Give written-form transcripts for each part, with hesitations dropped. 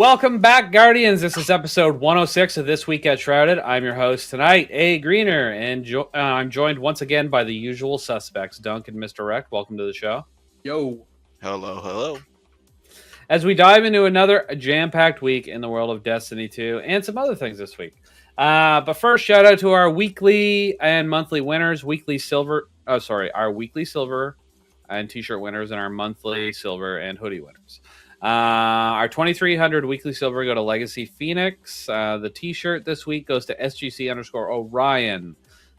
Welcome back, Guardians. This is episode 106 of This Week at Shrouded. I'm your host tonight, A. Greener, and I'm joined once again by the usual suspects, Dunk and Mr. Rec. Welcome to the show. Yo. Hello. As we dive into another jam-packed week in the world of Destiny 2 and some other things this week. But first, shout out to our weekly and monthly winners, our weekly silver and t-shirt winners, and our monthly silver and hoodie winners. Our 2,300 weekly silver go to Legacy Phoenix. The t-shirt this week goes to SGC_Orion.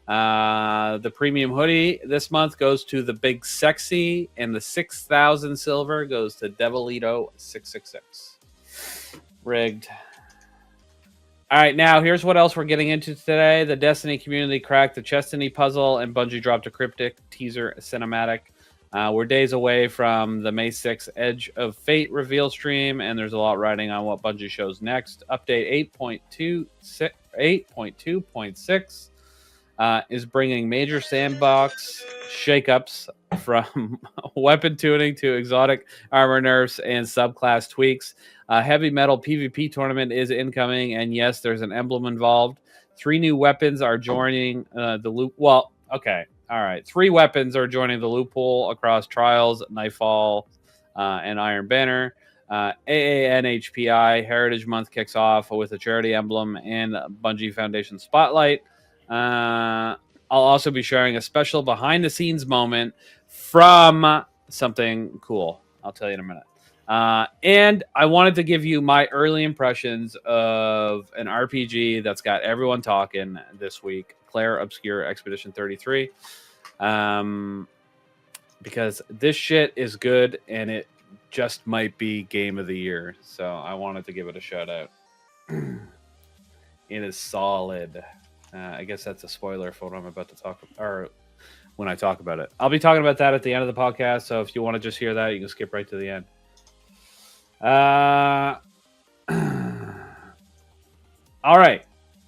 The premium hoodie this month goes to the Big Sexy, and the 6,000 silver goes to Devilito 666. Rigged. All right, now here's what else we're getting into today. The Destiny community cracked the Chestiny puzzle, and Bungie dropped a cryptic teaser cinematic. We're days away from the May 6th Edge of Fate reveal stream, and there's a lot riding on what Bungie shows next. Update 8.2.6 is bringing major Sandbox shakeups from weapon tuning to exotic armor nerfs and subclass tweaks. Heavy metal PvP tournament is incoming, and yes, there's an emblem involved. 3 new weapons are joining the loop. Well, okay. All right. 3 weapons are joining the loophole across Trials, Nightfall, and Iron Banner. AANHPI Heritage Month kicks off with a charity emblem and Bungie Foundation Spotlight. I'll also be sharing a special behind-the-scenes moment from something cool. I'll tell you in a minute. And I wanted to give you my early impressions of an RPG that's got everyone talking this week, Claire Obscura Expedition 33. Because this shit is good, and it just might be game of the year. So I wanted to give it a shout out. It is solid. I guess that's a spoiler for what I'm about to talk about, or when I talk about it. I'll be talking about that at the end of the podcast, so if you want to just hear that, you can skip right to the end. All right.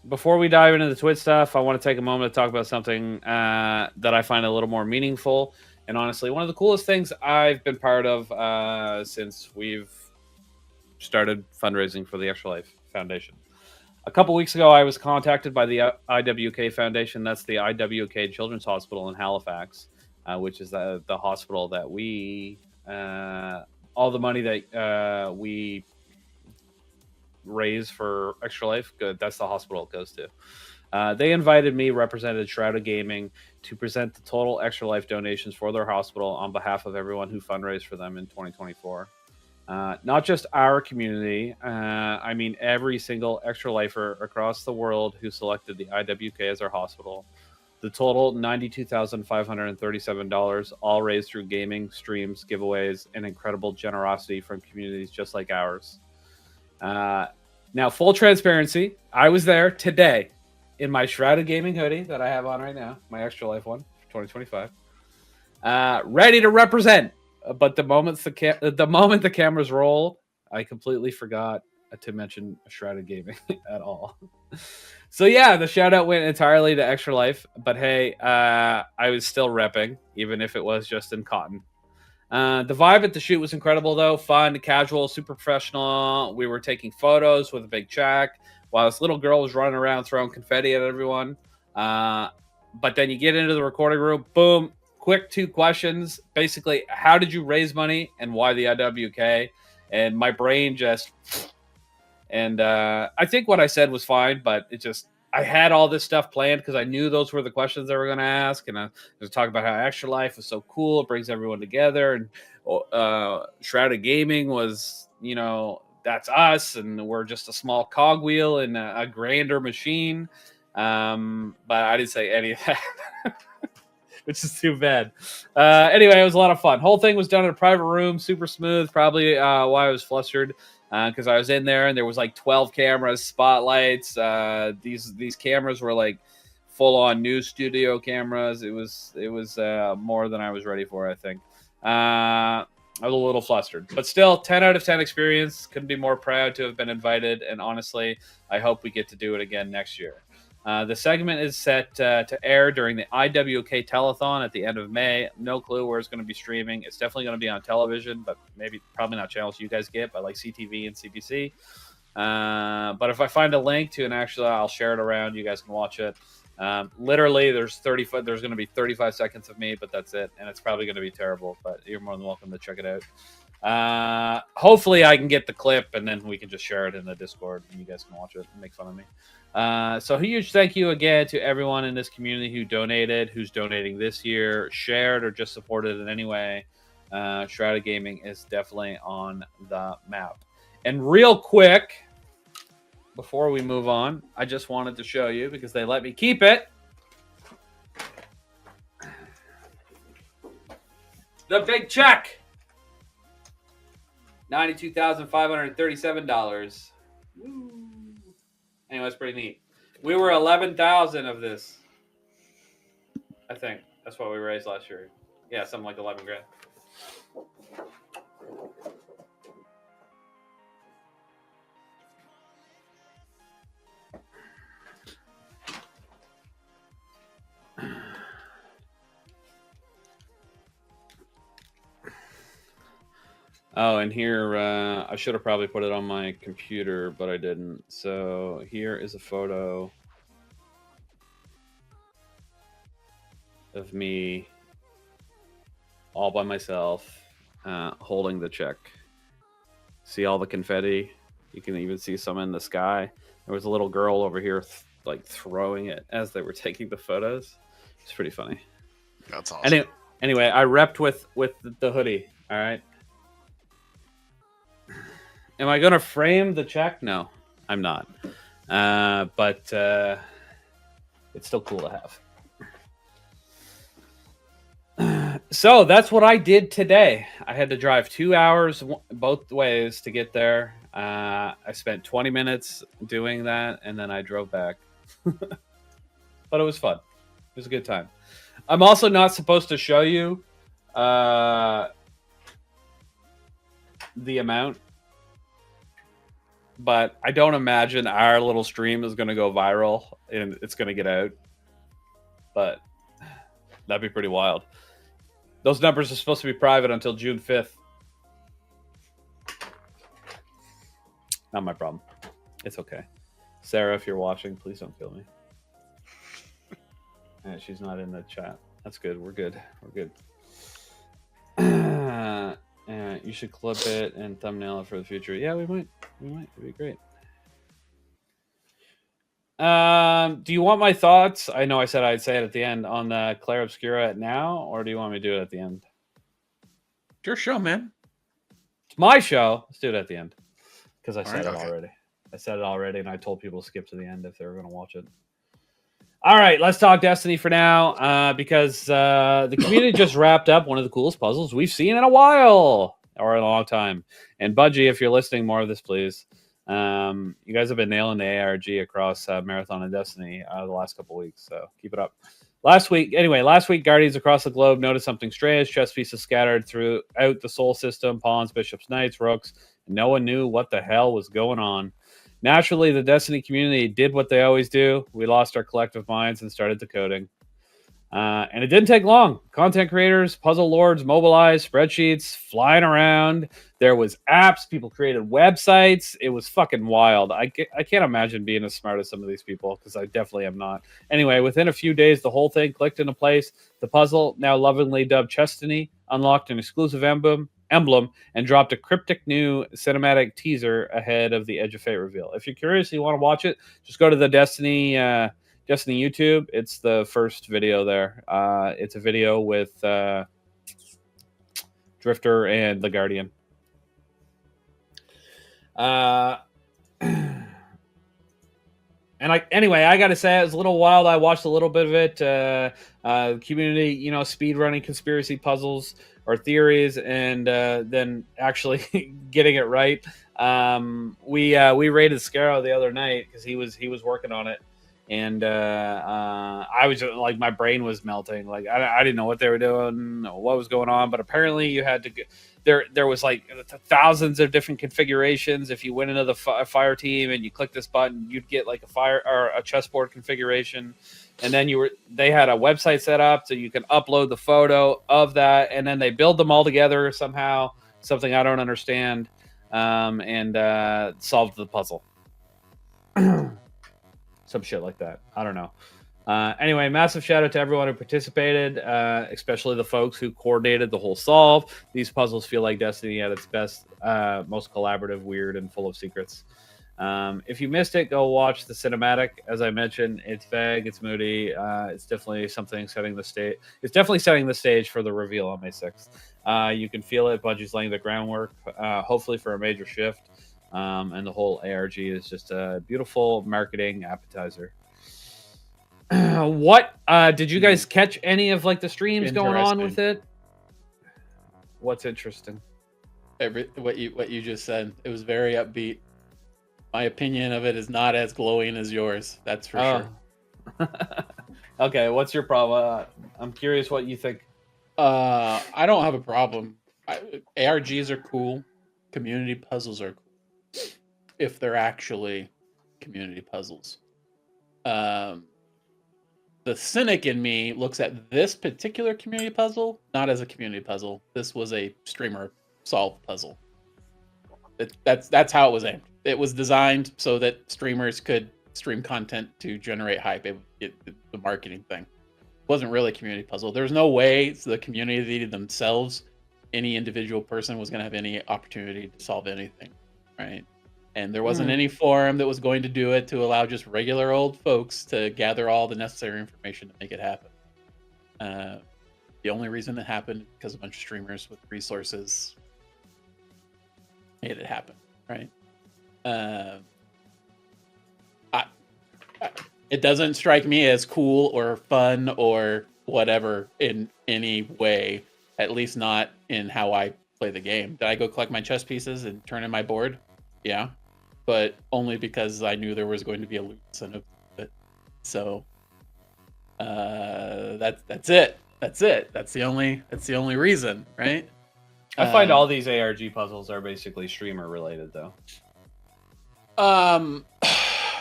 Before we dive into the Twitch stuff, I want to take a moment to talk about something that I find a little more meaningful. And honestly, one of the coolest things I've been part of since we've started fundraising for the Extra Life Foundation. A couple weeks ago, I was contacted by the IWK Foundation. That's the IWK Children's Hospital in Halifax, which is the hospital that we... all the money that we raise for Extra Life, that's the hospital it goes to. They invited me, represented Shrouded Gaming, to present the total Extra Life donations for their hospital on behalf of everyone who fundraised for them in 2024. Not just our community, I mean every single Extra Lifer across the world who selected the IWK as their hospital. The total $92,537, all raised through gaming, streams, giveaways, and incredible generosity from communities just like ours. Now, full transparency, I was there today in my Shrouded Gaming hoodie that I have on right now, my Extra Life one for 2025, ready to represent. But the moment the cameras roll, I completely forgot to mention Shrouded Gaming at all. So yeah, the shout out went entirely to Extra Life, but hey, I was still repping, even if it was just in cotton. The vibe at the shoot was incredible though, fun, casual, super professional. We were taking photos with a big check while this little girl was running around throwing confetti at everyone. But then you get into the recording room, boom, quick 2 questions. Basically, how did you raise money and why the IWK? And my brain just... And I think what I said was fine, but I had all this stuff planned because I knew those were the questions they were going to ask. And I was talking about how Extra Life was so cool. It brings everyone together. And Shrouded Gaming was, that's us. And we're just a small cogwheel in a grander machine. But I didn't say any of that, which is too bad. Anyway, it was a lot of fun. Whole thing was done in a private room, super smooth. Probably why I was flustered. Because I was in there and there was like 12 cameras, spotlights. These cameras were like full-on news studio cameras. It was more than I was ready for, I think. I was a little flustered, but still 10 out of 10 experience. Couldn't be more proud to have been invited. And honestly, I hope we get to do it again next year. The segment is set to air during the IWK telethon at the end of May. No clue where it's going to be streaming. It's definitely going to be on television, but probably not channels you guys get, but like CTV and CBC. But if I find a link to an actual, I'll share it around. You guys can watch it. Literally, there's going to be 35 seconds of me, but that's it, and it's probably going to be terrible. But you're more than welcome to check it out. Hopefully, I can get the clip, and then we can just share it in the Discord, and you guys can watch it and make fun of me. So huge thank you again to everyone in this community who donated, who's donating this year, shared, or just supported in any way. Shrouded Gaming is definitely on the map. And real quick, before we move on, I just wanted to show you, because they let me keep it, the big check. $92,537. Woo. Anyway, it's pretty neat. We were 11,000 of this. I think that's what we raised last year. Yeah, something like 11 grand. Oh, and here, I should have probably put it on my computer, but I didn't. So here is a photo of me all by myself, holding the check. See all the confetti? You can even see some in the sky. There was a little girl over here throwing it as they were taking the photos. It's pretty funny. That's awesome. Anyway, I repped with the hoodie. All right. Am I going to frame the check? No, I'm not. But it's still cool to have. So that's what I did today. I had to drive 2 hours both ways to get there. I spent 20 minutes doing that, and then I drove back. But it was fun. It was a good time. I'm also not supposed to show you the amount, but I don't imagine our little stream is going to go viral and it's going to get out. But that'd be pretty wild. Those numbers are supposed to be private until June 5th. Not my problem. It's okay. Sarah, if you're watching, please don't kill me. She's not in the chat. That's good. We're good. We're good. You should clip it and thumbnail it for the future. Yeah, we might. It'd be great. Do you want my thoughts? I know I said I'd say it at the end on the Claire Obscura now, or do you want me to do it at the end? It's your show, man. It's my show. Let's do it at the end, because I said it okay. already. I said it already, and I told people to skip to the end if they were going to watch it. All right, let's talk Destiny for now, because the community just wrapped up one of the coolest puzzles we've seen in a while, or in a long time. And Bungie, if you're listening, more of this, please. You guys have been nailing the ARG across Marathon and Destiny the last couple weeks, so keep it up. Last week, Guardians across the globe noticed something strange. Chess pieces scattered throughout the Sol system, pawns, bishops, knights, rooks. And no one knew what the hell was going on. Naturally, the Destiny community did what they always do. We lost our collective minds and started decoding. And it didn't take long. Content creators, puzzle lords mobilized, spreadsheets flying around. There was apps. People created websites. It was fucking wild. I can't imagine being as smart as some of these people, because I definitely am not. Anyway, within a few days, the whole thing clicked into place. The puzzle, now lovingly dubbed Chestiny, unlocked an exclusive emblem and dropped a cryptic new cinematic teaser ahead of the Edge of Fate reveal. If you're curious, you want to watch it, just go to the Destiny YouTube. It's the first video there. It's a video with Drifter and the Guardian. And I gotta say, it was a little wild. I watched a little bit of it. Community, speed running conspiracy puzzles or theories, and then actually getting it right. We raided Scarrow the other night because he was working on it, and I was like, my brain was melting. Like I didn't know what they were doing, or what was going on. But apparently, you had to get there was like thousands of different configurations. If you went into the fire team and you click this button, you'd get like a fire or a chessboard configuration, and then they had a website set up so you can upload the photo of that, and then they build them all together somehow. Something I don't understand, and solved the puzzle. Some shit like that. I don't know. Anyway, massive shout out to everyone who participated, especially the folks who coordinated the whole solve. These puzzles feel like Destiny at its best, most collaborative, weird, and full of secrets. If you missed it, go watch the cinematic. As I mentioned, it's vague, it's moody. It's definitely something setting the stage. It's definitely setting the stage for the reveal on May 6th. You can feel it. Bungie's laying the groundwork, hopefully for a major shift. And the whole ARG is just a beautiful marketing appetizer. What did you guys catch any of like the streams going on with it? What's interesting? What you just said. It was very upbeat. My opinion of it is not as glowing as yours. That's for sure. Okay, what's your problem? I'm curious what you think. I don't have a problem. ARGs are cool. Community puzzles are cool. If they're actually community puzzles. The cynic in me looks at this particular community puzzle not as a community puzzle. This was a streamer solved puzzle. That's how it was aimed. It was designed so that streamers could stream content to generate hype. The marketing thing. It wasn't really a community puzzle. There's no way the community themselves, any individual person was going to have any opportunity to solve anything, right? And there wasn't any forum that was going to do it to allow just regular old folks to gather all the necessary information to make it happen. The only reason it happened is because a bunch of streamers with resources made it happen, right? It doesn't strike me as cool or fun or whatever in any way, at least not in how I play the game. Did I go collect my chess pieces and turn in my board? Yeah. But only because I knew there was going to be a loot incentive. So that's it. That's it. That's the only reason, right? I find all these ARG puzzles are basically streamer related, though.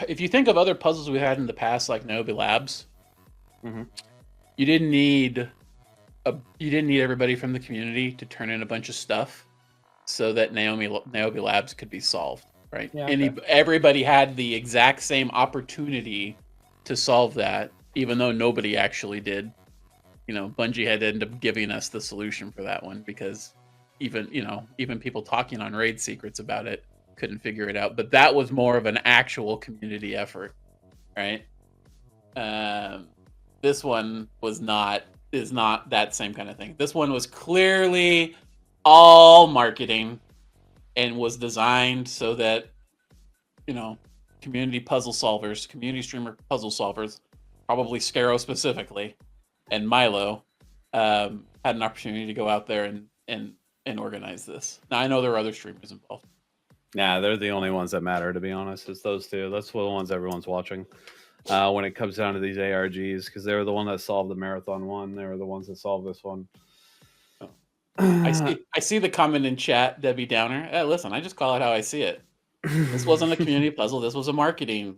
If you think of other puzzles we had in the past, like Niobe Labs, you didn't need everybody from the community to turn in a bunch of stuff so that Niobe Labs could be solved. Right. Yeah, everybody had the exact same opportunity to solve that, even though nobody actually did. Bungie had to end up giving us the solution for that one because even people talking on raid secrets about it couldn't figure it out. But that was more of an actual community effort, right? This one is not that same kind of thing. This one was clearly all marketing. And was designed so that, community streamer puzzle solvers, probably Scaro specifically, and Milo, had an opportunity to go out there and organize this. Now, I know there are other streamers involved. Yeah, they're the only ones that matter, to be honest. It's those two. That's the ones everyone's watching when it comes down to these ARGs, because they were the one that solved the Marathon one. They were the ones that solved this one. I see the comment in chat, Debbie Downer. Listen, I just call it how I see it. This wasn't a community puzzle. This was a marketing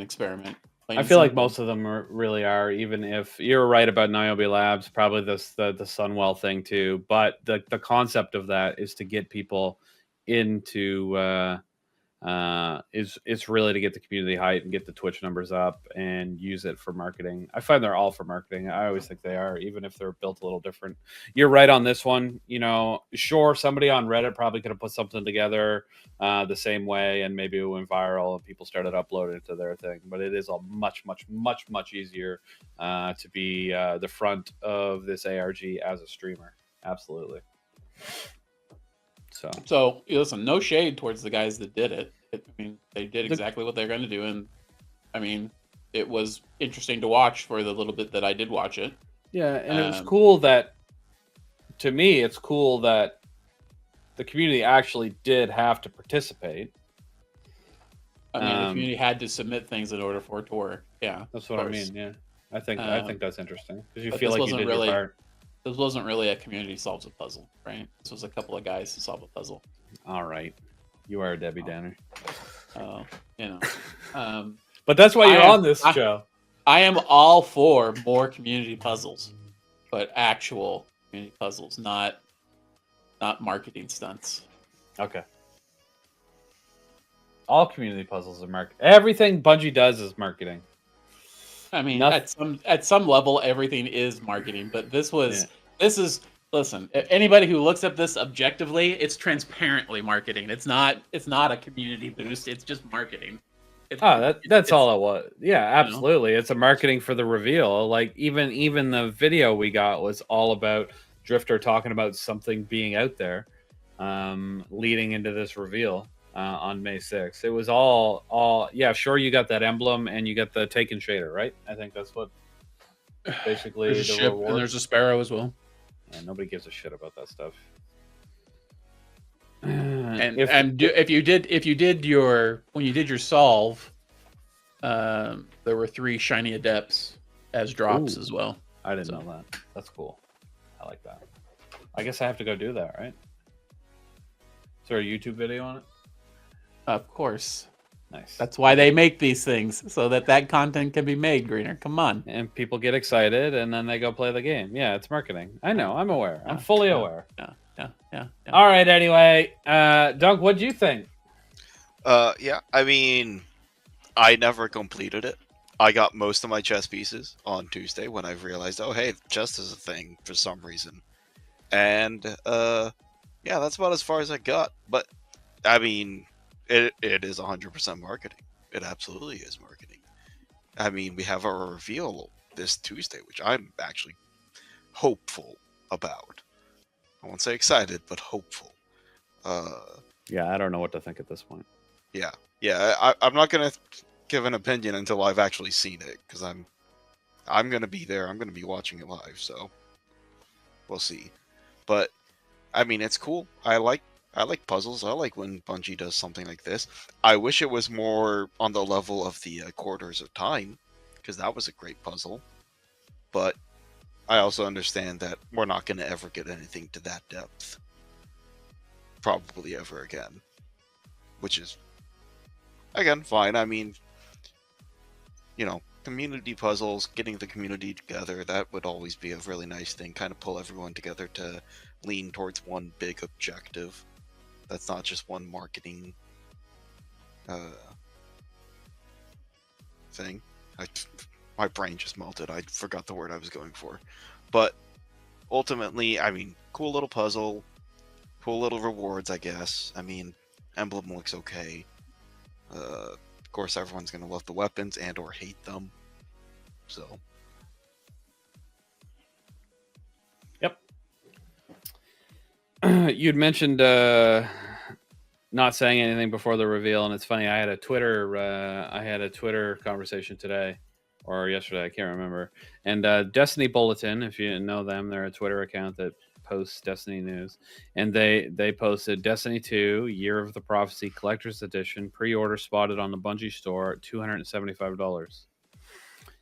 experiment. I feel like most of them really are, even if you're right about Niobe Labs, probably the Sunwell thing too. But the concept of that is to get people into is really to get the community hype and get the Twitch numbers up and use it for marketing. I find they're all for marketing. I always think they are, even if they're built a little different. You're right on this one. Sure, somebody on Reddit probably could have put something together the same way, and maybe it went viral and people started uploading it to their thing. But it is a much, much, much, much easier to be the front of this ARG as a streamer. Absolutely. So listen, no shade towards the guys that did it. I mean, they did exactly what they're going to do, and I mean, it was interesting to watch for the little bit that I did watch it. Yeah, and it was cool that, to me, it's cool that the community actually did have to participate. I mean, the community had to submit things in order for it to work. Yeah, That's of what I course. mean. Yeah, I think that's interesting because you But feel this like you wasn't did your really part. this wasn't really a community solves a puzzle, right? This was a couple of guys to solve a puzzle. All right, you are a Debbie Downer. Oh, you know. Um, But that's why you're on this show. I am all for more community puzzles, but actual community puzzles, not marketing stunts. Okay. All community puzzles are market. Everything Bungie does is marketing. I mean, at some level, everything is marketing, but this is listen. Anybody who looks at this objectively, it's transparently marketing. It's not a community boost. It's just marketing. That's all it was. Yeah, absolutely. You know? It's a marketing for the reveal. Like even the video we got was all about Drifter talking about something being out there, leading into this reveal on May 6th. It was all yeah. Sure, you got that emblem and you got the Taken shader, right? I think that's what basically there's a the ship reward. and there's a sparrow as well. Yeah, nobody gives a shit about that stuff. And if you did your solve, there were 3 shiny adepts as drops as well. I didn't know that. That's cool. I like that. I guess I have to go do that, right? Is there a YouTube video on it? Of course. Nice. That's why they make these things, so that content can be made, Greener. Come on. And people get excited, and then they go play the game. Yeah, it's marketing. I know. I'm aware. I'm fully aware. Yeah. All right. Anyway, Doug, what do you think? Yeah. I mean, I never completed it. I got most of my chess pieces on Tuesday when I realized, oh, hey, chess is a thing for some reason. And, yeah, that's about as far as I got. But, I mean, it is 100% marketing. It absolutely is marketing. I mean, we have our reveal this Tuesday, which I'm actually hopeful about. I won't say excited, but hopeful. Yeah, I don't know what to think at this point. Yeah. I'm not gonna give an opinion until I've actually seen it, because I'm gonna be there. I'm gonna be watching it live, so we'll see. But I mean, it's cool. I like puzzles. I like when Bungie does something like this. I wish it was more on the level of the Quarters of Time, because that was a great puzzle. But I also understand that we're not going to ever get anything to that depth. Probably ever again. Which is, again, fine. I mean, you know, community puzzles, getting the community together, that would always be a really nice thing. Kind of pull everyone together to lean towards one big objective. That's not just one marketing thing. My brain just melted. I forgot the word I was going for. But ultimately, I mean, cool little puzzle, cool little rewards, I guess. I mean, emblem looks okay. Of course, everyone's going to love the weapons and or hate them. So. Yep. You'd mentioned not saying anything before the reveal, and it's funny. I had a Twitter conversation today or yesterday, I can't remember. And Destiny Bulletin, if you know them, they're a Twitter account that posts Destiny news, and they posted Destiny 2 Year of the Prophecy Collector's Edition pre-order spotted on the Bungie store at $275.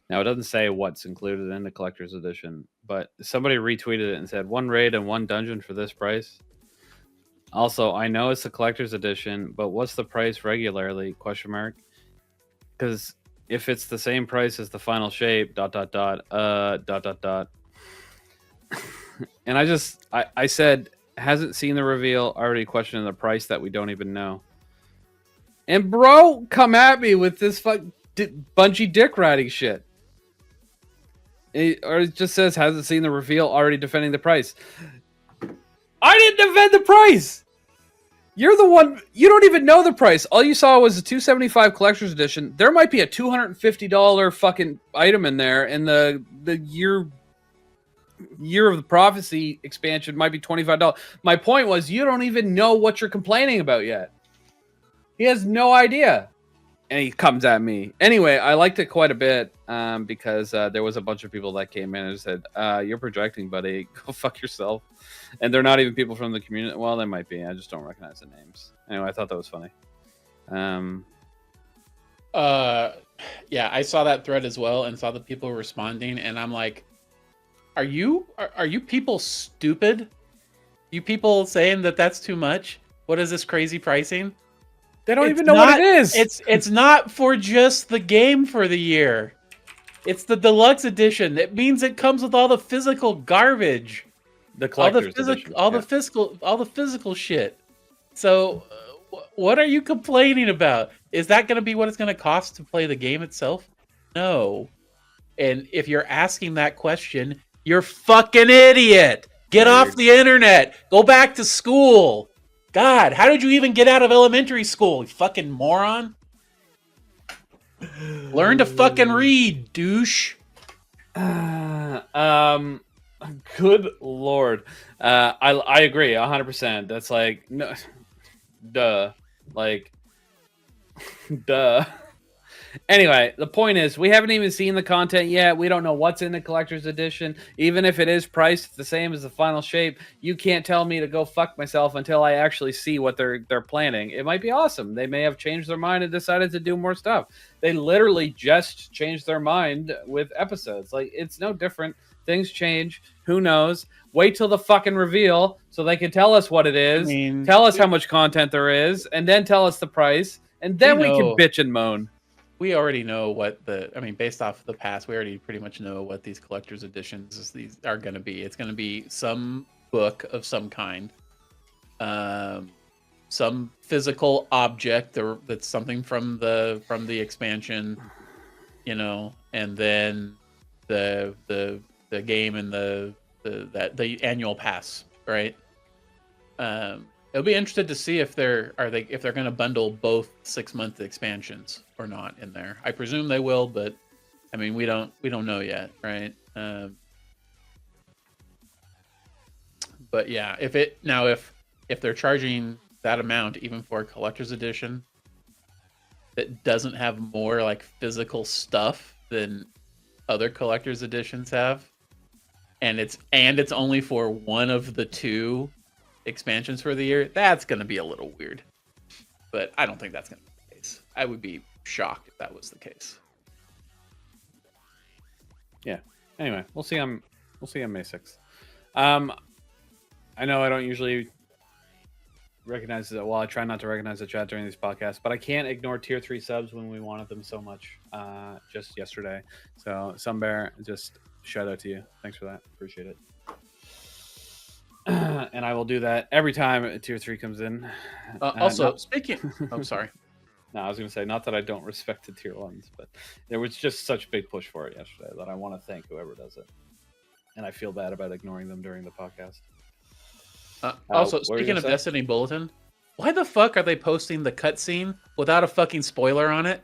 Now, it doesn't say what's included in the collector's edition, but somebody retweeted it and said 1 raid and 1 dungeon for this price. Also, I know it's the collector's edition, but what's the price regularly? ? Because if it's the same price as the final shape, ... And I said, hasn't seen the reveal, already questioning the price that we don't even know. And bro, come at me with this Bungie dick riding shit. Or it just says, hasn't seen the reveal, already defending the price. I didn't defend the price! You're the one, you don't even know the price. All you saw was a $275 collector's edition. There might be a $250 fucking item in there, and the Year of the Prophecy expansion might be $25. My point was, you don't even know what you're complaining about yet. He has no idea. And he comes at me. Anyway, I liked it quite a bit because there was a bunch of people that came in and said, you're projecting, buddy. Go fuck yourself. And they're not even people from the community. Well, they might be. I just don't recognize the names. Anyway, I thought that was funny. Yeah, I saw that thread as well and saw the people responding, and I'm like, are you people stupid? You people saying that that's too much? What is this crazy pricing? They don't It's even know not, what it is. It's not for just the game for the year. It's the deluxe edition. It means it comes with all the physical garbage, the collector's edition. all the physical shit. So, what are you complaining about? Is that going to be what it's going to cost to play the game itself? No. And if you're asking that question, you're fucking idiot. Get off the internet. Go back to school. God, how did you even get out of elementary school, you fucking moron? Learn to fucking read, douche. Good lord. I agree 100%. That's like no, duh. Like duh. Anyway, the point is, we haven't even seen the content yet. We don't know what's in the collector's edition. Even if it is priced the same as the final shape, you can't tell me to go fuck myself until I actually see what they're planning. It might be awesome. They may have changed their mind and decided to do more stuff. They literally just changed their mind with episodes. Like, it's no different. Things change. Who knows? Wait till the fucking reveal so they can tell us what it is, tell us how much content there is, and then tell us the price, and then we can bitch and moan. We already know what based off of the past, we already pretty much know what these collector's editions are going to be. It's going to be some book of some kind, some physical object that's something from the expansion, and then the game and the annual pass, right? It'll be interesting to see if they're going to bundle both 6-month expansions or not in there. I presume they will, but I mean we don't know yet, right? But yeah, if they're charging that amount even for a collector's edition that doesn't have more like physical stuff than other collector's editions have, and it's only for one of the 2 expansions for the year, that's going to be a little weird. But I don't think that's going to be the case. I would be shocked if that was the case. Yeah. Anyway, we'll see on May 6th. I know I don't usually recognize it. Well, I try not to recognize the chat during these podcasts, but I can't ignore tier 3 subs when we wanted them so much just yesterday. So, Sunbear, just shout out to you. Thanks for that. Appreciate it. And I will do that every time tier 3 comes in. Speaking... I'm sorry. No, I was going to say, not that I don't respect the tier 1s, but there was just such a big push for it yesterday that I want to thank whoever does it. And I feel bad about ignoring them during the podcast. Speaking of Destiny Bulletin, why the fuck are they posting the cutscene without a fucking spoiler on it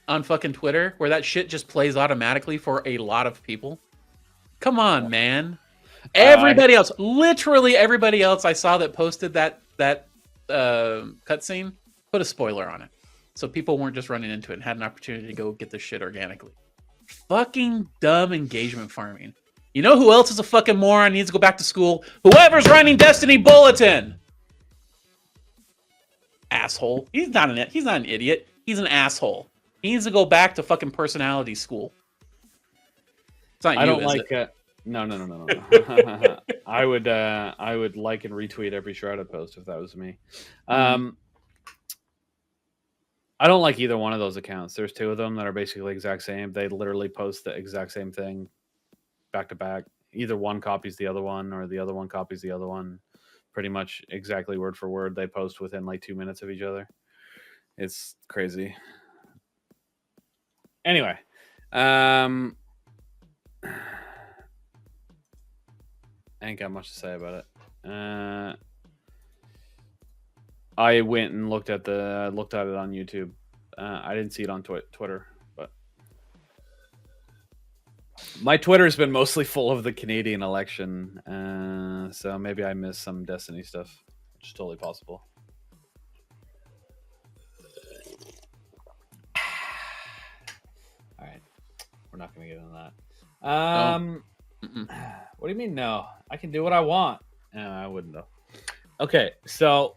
on fucking Twitter, where that shit just plays automatically for a lot of people? Come on, man. Everybody else, literally everybody else I saw that posted that cutscene, put a spoiler on it, so people weren't just running into it and had an opportunity to go get this shit organically. Fucking dumb engagement farming. You know who else is a fucking moron? Needs to go back to school. Whoever's running Destiny Bulletin. Asshole. He's not an idiot. He's an asshole. He needs to go back to fucking personality school. It's not you, I don't is like it? No. I would like and retweet every Shrouded post if that was me. I don't like either one of those accounts. There's 2 of them that are basically the exact same. They literally post the exact same thing back to back. Either one copies the other one or the other one copies the other one. Pretty much exactly word for word. They post within like 2 minutes of each other. It's crazy. Anyway, I ain't got much to say about it. I went and looked at it on YouTube. I didn't see it on Twitter, but my Twitter's been mostly full of the Canadian election, so maybe I missed some Destiny stuff, which is totally possible. All right, we're not going to get into that. What do you mean no? I can do what I want. I wouldn't though. Okay, so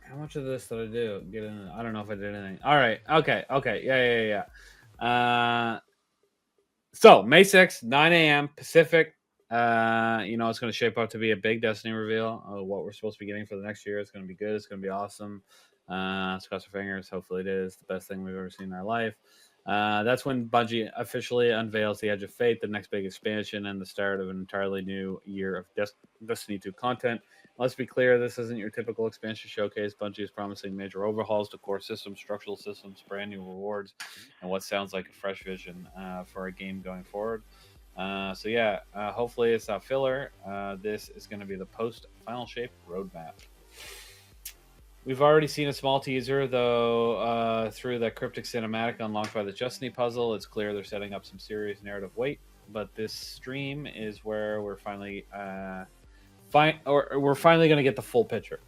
How much of this did I do? Get in. I don't know if I did anything. All right. Okay. Yeah. So May 6th, 9 a.m. Pacific. It's going to shape up to be a big Destiny reveal of what we're supposed to be getting for the next year. It's going to be good. It's going to be awesome. Let's cross our fingers. Hopefully, it is the best thing we've ever seen in our life. That's when Bungie officially unveils the Edge of Fate, the next big expansion, and the start of an entirely new year of Destiny 2 content. Let's be clear, this isn't your typical expansion showcase. Bungie is promising major overhauls to core systems, structural systems, brand new rewards, and what sounds like a fresh vision for a game going forward. Hopefully it's not filler. This is going to be the post-Final Shape roadmap. We've already seen a small teaser, though, through the cryptic cinematic unlocked by the Destiny puzzle. It's clear they're setting up some serious narrative weight, but this stream is where we're finally we're finally going to get the full picture.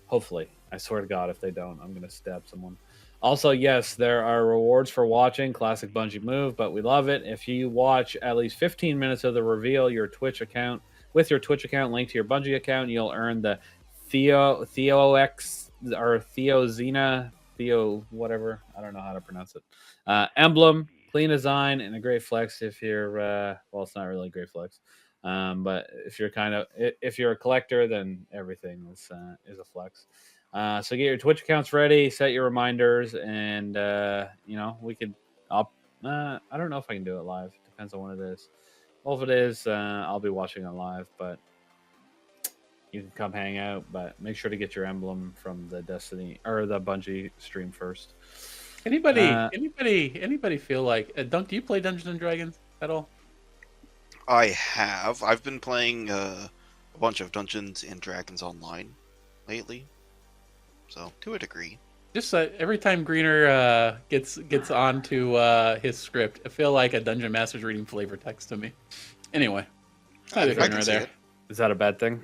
Hopefully. I swear to God, if they don't, I'm going to stab someone. Also, yes, there are rewards for watching. Classic Bungie move, but we love it. If you watch at least 15 minutes of the reveal, with your Twitch account linked to your Bungie account, you'll earn the TheoX or Theo whatever. I don't know how to pronounce it. Emblem, clean design, and a great flex if you're it's not really a great flex. But if you're a collector, then everything is a flex. So get your Twitch accounts ready, set your reminders, and we could. I don't know if I can do it live. Depends on what it is. Well, if it is, I'll be watching it live, but you can come hang out. But make sure to get your emblem from the Destiny or the Bungie stream first. Anybody feel like Dunk? Do you play Dungeons and Dragons at all? I have. I've been playing a bunch of Dungeons and Dragons online lately, so to a degree. Just every time Greener gets onto his script, I feel like a dungeon master's reading flavor text to me. Anyway, I can see it. Is that a bad thing?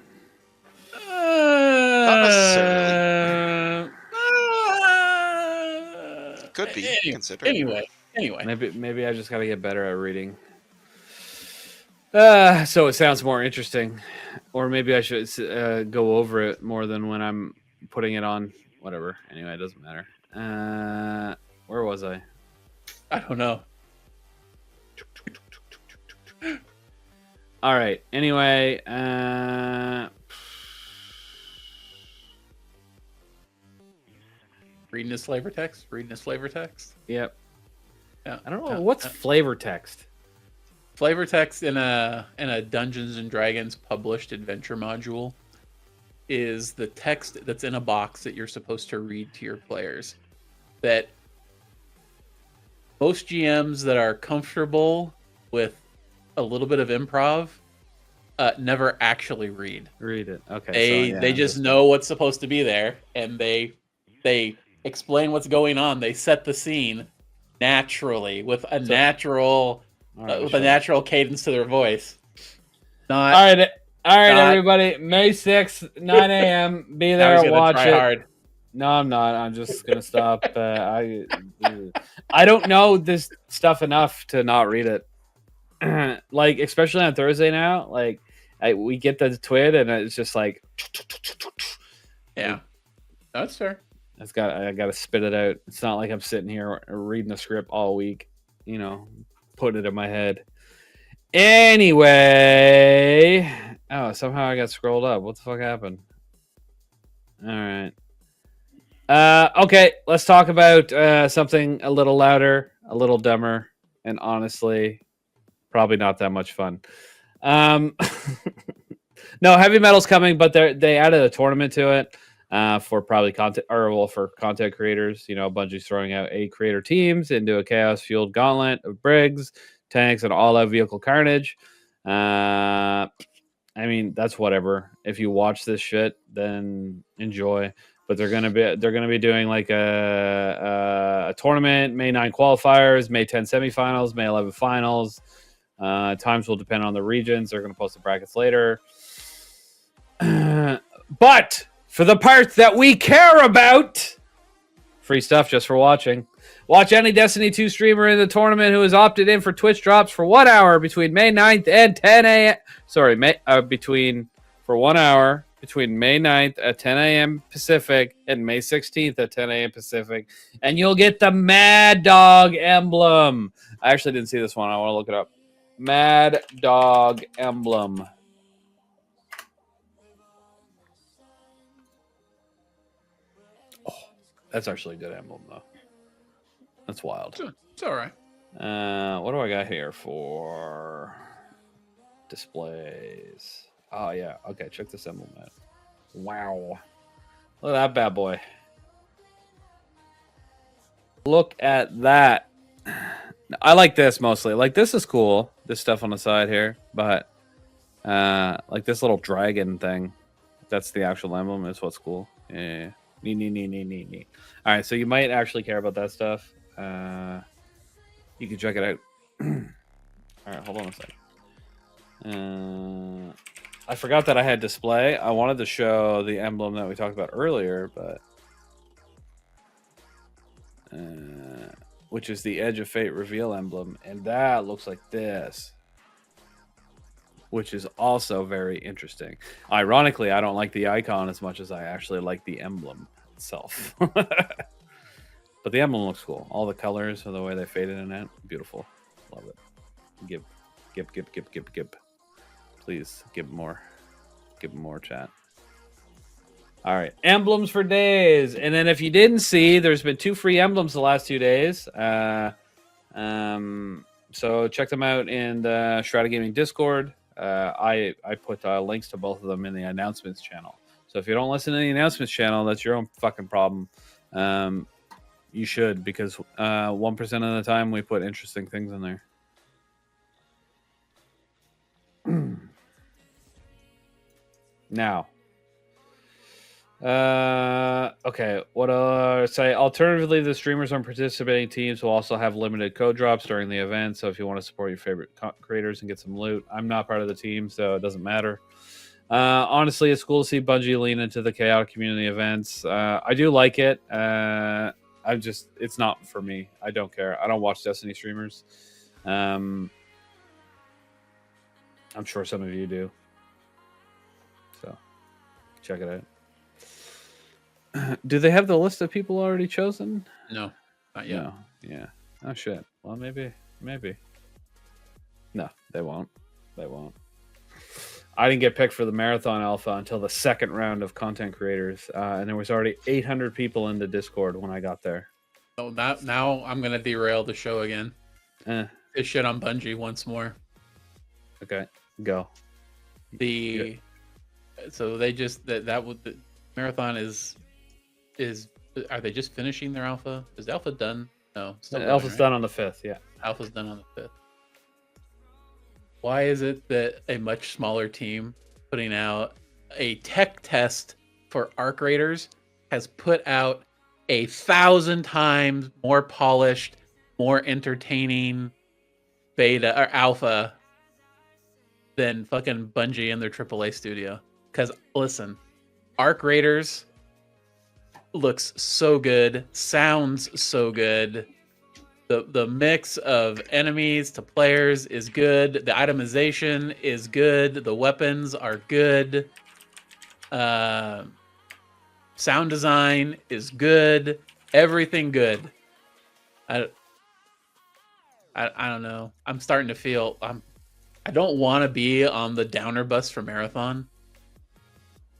Not necessarily. Could be considered. Anyway. Maybe I just gotta get better at reading. So it sounds more interesting, or maybe I should go over it more than when I'm putting it on. Whatever. Anyway, it doesn't matter. Where was I? I don't know. All right. Anyway, reading this flavor text. Yep. Yeah. I don't know what's flavor text. Flavor text in a Dungeons and Dragons published adventure module is the text that's in a box that you're supposed to read to your players. That most GMs that are comfortable with a little bit of improv never actually read. Read it. Okay. They just know what's supposed to be there, and they explain what's going on. They set the scene naturally with a natural cadence to their voice. All right, everybody. May 6th, 9 a.m. Be there, watch it. Hard. No, I'm not. I'm just gonna stop. I don't know this stuff enough to not read it. Like, especially on Thursday now. Like, we get the twit, and it's just like, yeah, that's fair. I gotta spit it out. It's not like I'm sitting here reading the script all week. Putting it in my head. Anyway, somehow I got scrolled up. What the fuck happened? All right. Okay, let's talk about something a little louder, a little dumber, and honestly, probably not that much fun. No, heavy metal's coming, but they added a tournament to it for probably for content creators. Bungie's throwing out 8 creator teams into a chaos-fueled gauntlet of brigs, tanks, and all-out vehicle carnage. I mean, that's whatever. If you watch this shit, then enjoy. But they're gonna be doing like a tournament, May 9 qualifiers, May 10 semifinals, May 11 finals. Times will depend on the regions. They're gonna post the brackets later. But for the part that we care about, free stuff just for watching. Watch any Destiny 2 streamer in the tournament who has opted in for Twitch drops for 1 hour between May 9th and 10 a.m. For 1 hour between May 9th at 10 a.m. Pacific and May 16th at 10 a.m. Pacific, and you'll get the Mad Dog emblem. I actually didn't see this one. I want to look it up. Mad Dog emblem. Oh, that's actually a good emblem, though. That's wild. It's all right. What do I got here for displays? Oh, yeah. Okay, check this emblem out. Wow. Look at that bad boy. Look at that. I like this mostly. Like, this is cool. This stuff on the side here. But, like, this little dragon thing. That's the actual emblem. Is what's cool. Yeah. Neat. All right, so you might actually care about that stuff. You can check it out. All right, hold on a second. I forgot that I had display. I wanted to show the emblem that we talked about earlier, but which is the Edge of Fate reveal emblem, and that looks like this, which is also very interesting. Ironically, I don't like the icon as much as I actually like the emblem itself. But the emblem looks cool. All the colors, or the way they faded in it, beautiful. Love it. Give. Please give more. Give more, chat. All right, emblems for days. And then if you didn't see, there's been 2 free emblems the last 2 days. So check them out in the Shrouded Gaming Discord. I put links to both of them in the announcements channel. So if you don't listen to the announcements channel, that's your own fucking problem. You should, because 1% of the time we put interesting things in there. Now, okay, what say? Alternatively, the streamers on participating teams will also have limited code drops during the event. So if you want to support your favorite creators and get some loot, I'm not part of the team, so it doesn't matter. Honestly, it's cool to see Bungie lean into the chaotic community events. I do like it. It's not for me. I don't care. I don't watch Destiny streamers. I'm sure some of you do. So, check it out. Do they have the list of people already chosen? No, not yet. No. Yeah. Oh, shit. Well, maybe. No, they won't. I didn't get picked for the Marathon Alpha until the second round of content creators, and there was already 800 people in the Discord when I got there. So now I'm gonna derail the show again. This shit on Bungie once more. Okay, go. So they just that would the Marathon is are they just finishing their alpha? Is the alpha done? No, still the alpha's done on the 5th. Yeah, alpha's done on the 5th. Why is it that a much smaller team putting out a tech test for Arc Raiders has put out 1,000 times more polished, more entertaining beta or alpha than fucking Bungie and their AAA studio? Because listen, Arc Raiders looks so good, sounds so good. The mix of enemies to players is good. The itemization is good. The weapons are good. Sound design is good. Everything good. I don't know. I'm starting to feel I don't want to be on the downer bus for Marathon.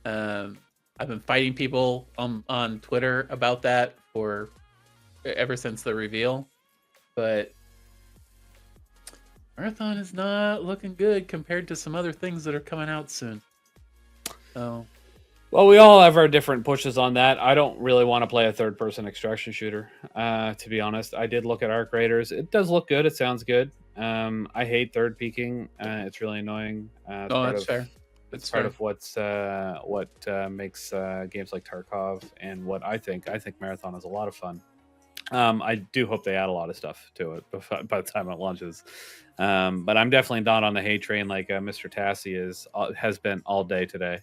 I've been fighting people on Twitter about that ever since the reveal. But Marathon is not looking good compared to some other things that are coming out soon. So, well, we all have our different pushes on that. I don't really want to play a third-person extraction shooter, to be honest. I did look at Arc Raiders. It does look good. It sounds good. I hate third peeking. It's really annoying. That's fair. It's part of what makes games like Tarkov and what I think Marathon is a lot of fun. I do hope they add a lot of stuff to it by the time it launches. But I'm definitely not on the hate train like Mr. Tassie has been all day today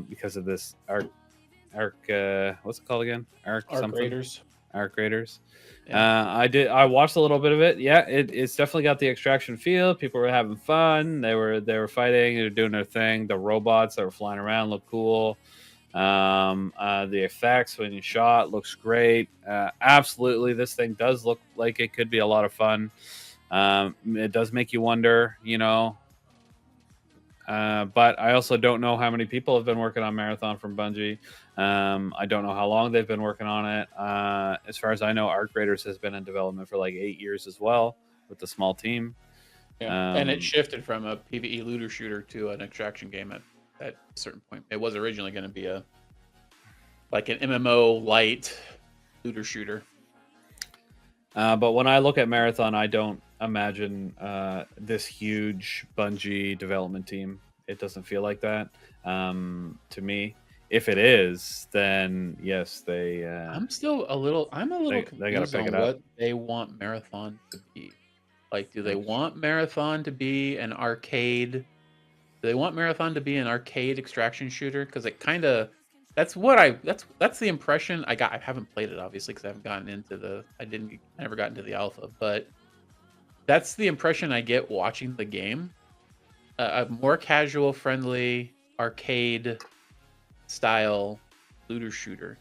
because of this Arc what's it called again? Arc something? Raiders. Arc Raiders. Yeah. I watched a little bit of it. Yeah, it's definitely got the extraction feel. People were having fun. They were fighting. They were doing their thing. The robots that were flying around look cool. The effects when you shot looks great. Absolutely, this thing does look like it could be a lot of fun. It does make you wonder, but I also don't know how many people have been working on Marathon from Bungie. I don't know how long they've been working on it. As far as I know, Arc Raiders has been in development for like 8 years as well with the small team. Yeah, and it shifted from a PvE looter shooter to an extraction game at a certain point. It was originally going to be an MMO light looter shooter. But when I look at Marathon, I don't imagine this huge Bungie development team. It doesn't feel like that to me. If it is, then yes, they. I'm a little they gotta confused pick on it up. what they want Marathon to be. Like, do they want Marathon to be an arcade? Do they want Marathon to be an arcade extraction shooter? Because it kind of, that's the impression I got. I haven't played it obviously because I haven't gotten into I never got into the alpha, but that's the impression I get watching the game. A more casual, friendly arcade style looter shooter.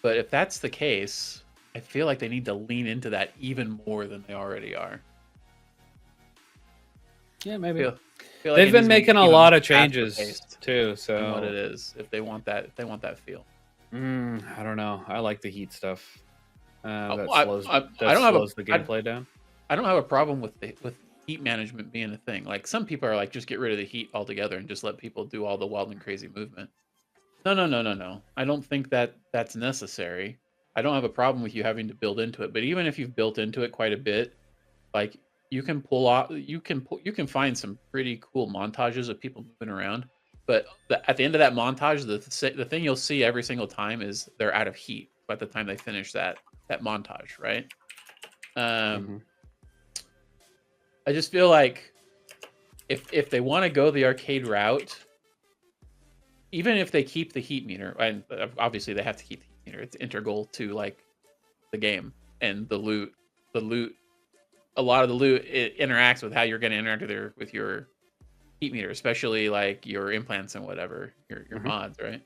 But if that's the case, I feel like they need to lean into that even more than they already are. Yeah, maybe. Feel like they've it been needs to be making a even lot of faster changes paced too. So than what it is, if they want that feel. I don't know. I like the heat stuff. That I slows the gameplay down. I don't have a problem with heat management being a thing. Like, some people are like, just get rid of the heat altogether and just let people do all the wild and crazy movement. No. I don't think that's necessary. I don't have a problem with you having to build into it, but even if you've built into it quite a bit, like, you can find some pretty cool montages of people moving around. But at the end of that montage, the thing you'll see every single time is they're out of heat by the time they finish that montage, right? I just feel like if they want to go the arcade route, even if they keep the heat meter, and obviously they have to keep the heat meter, it's integral to like the game and the loot. A lot of the loot, it interacts with how you're going to interact with your heat meter, especially like your implants and whatever, your mods, right?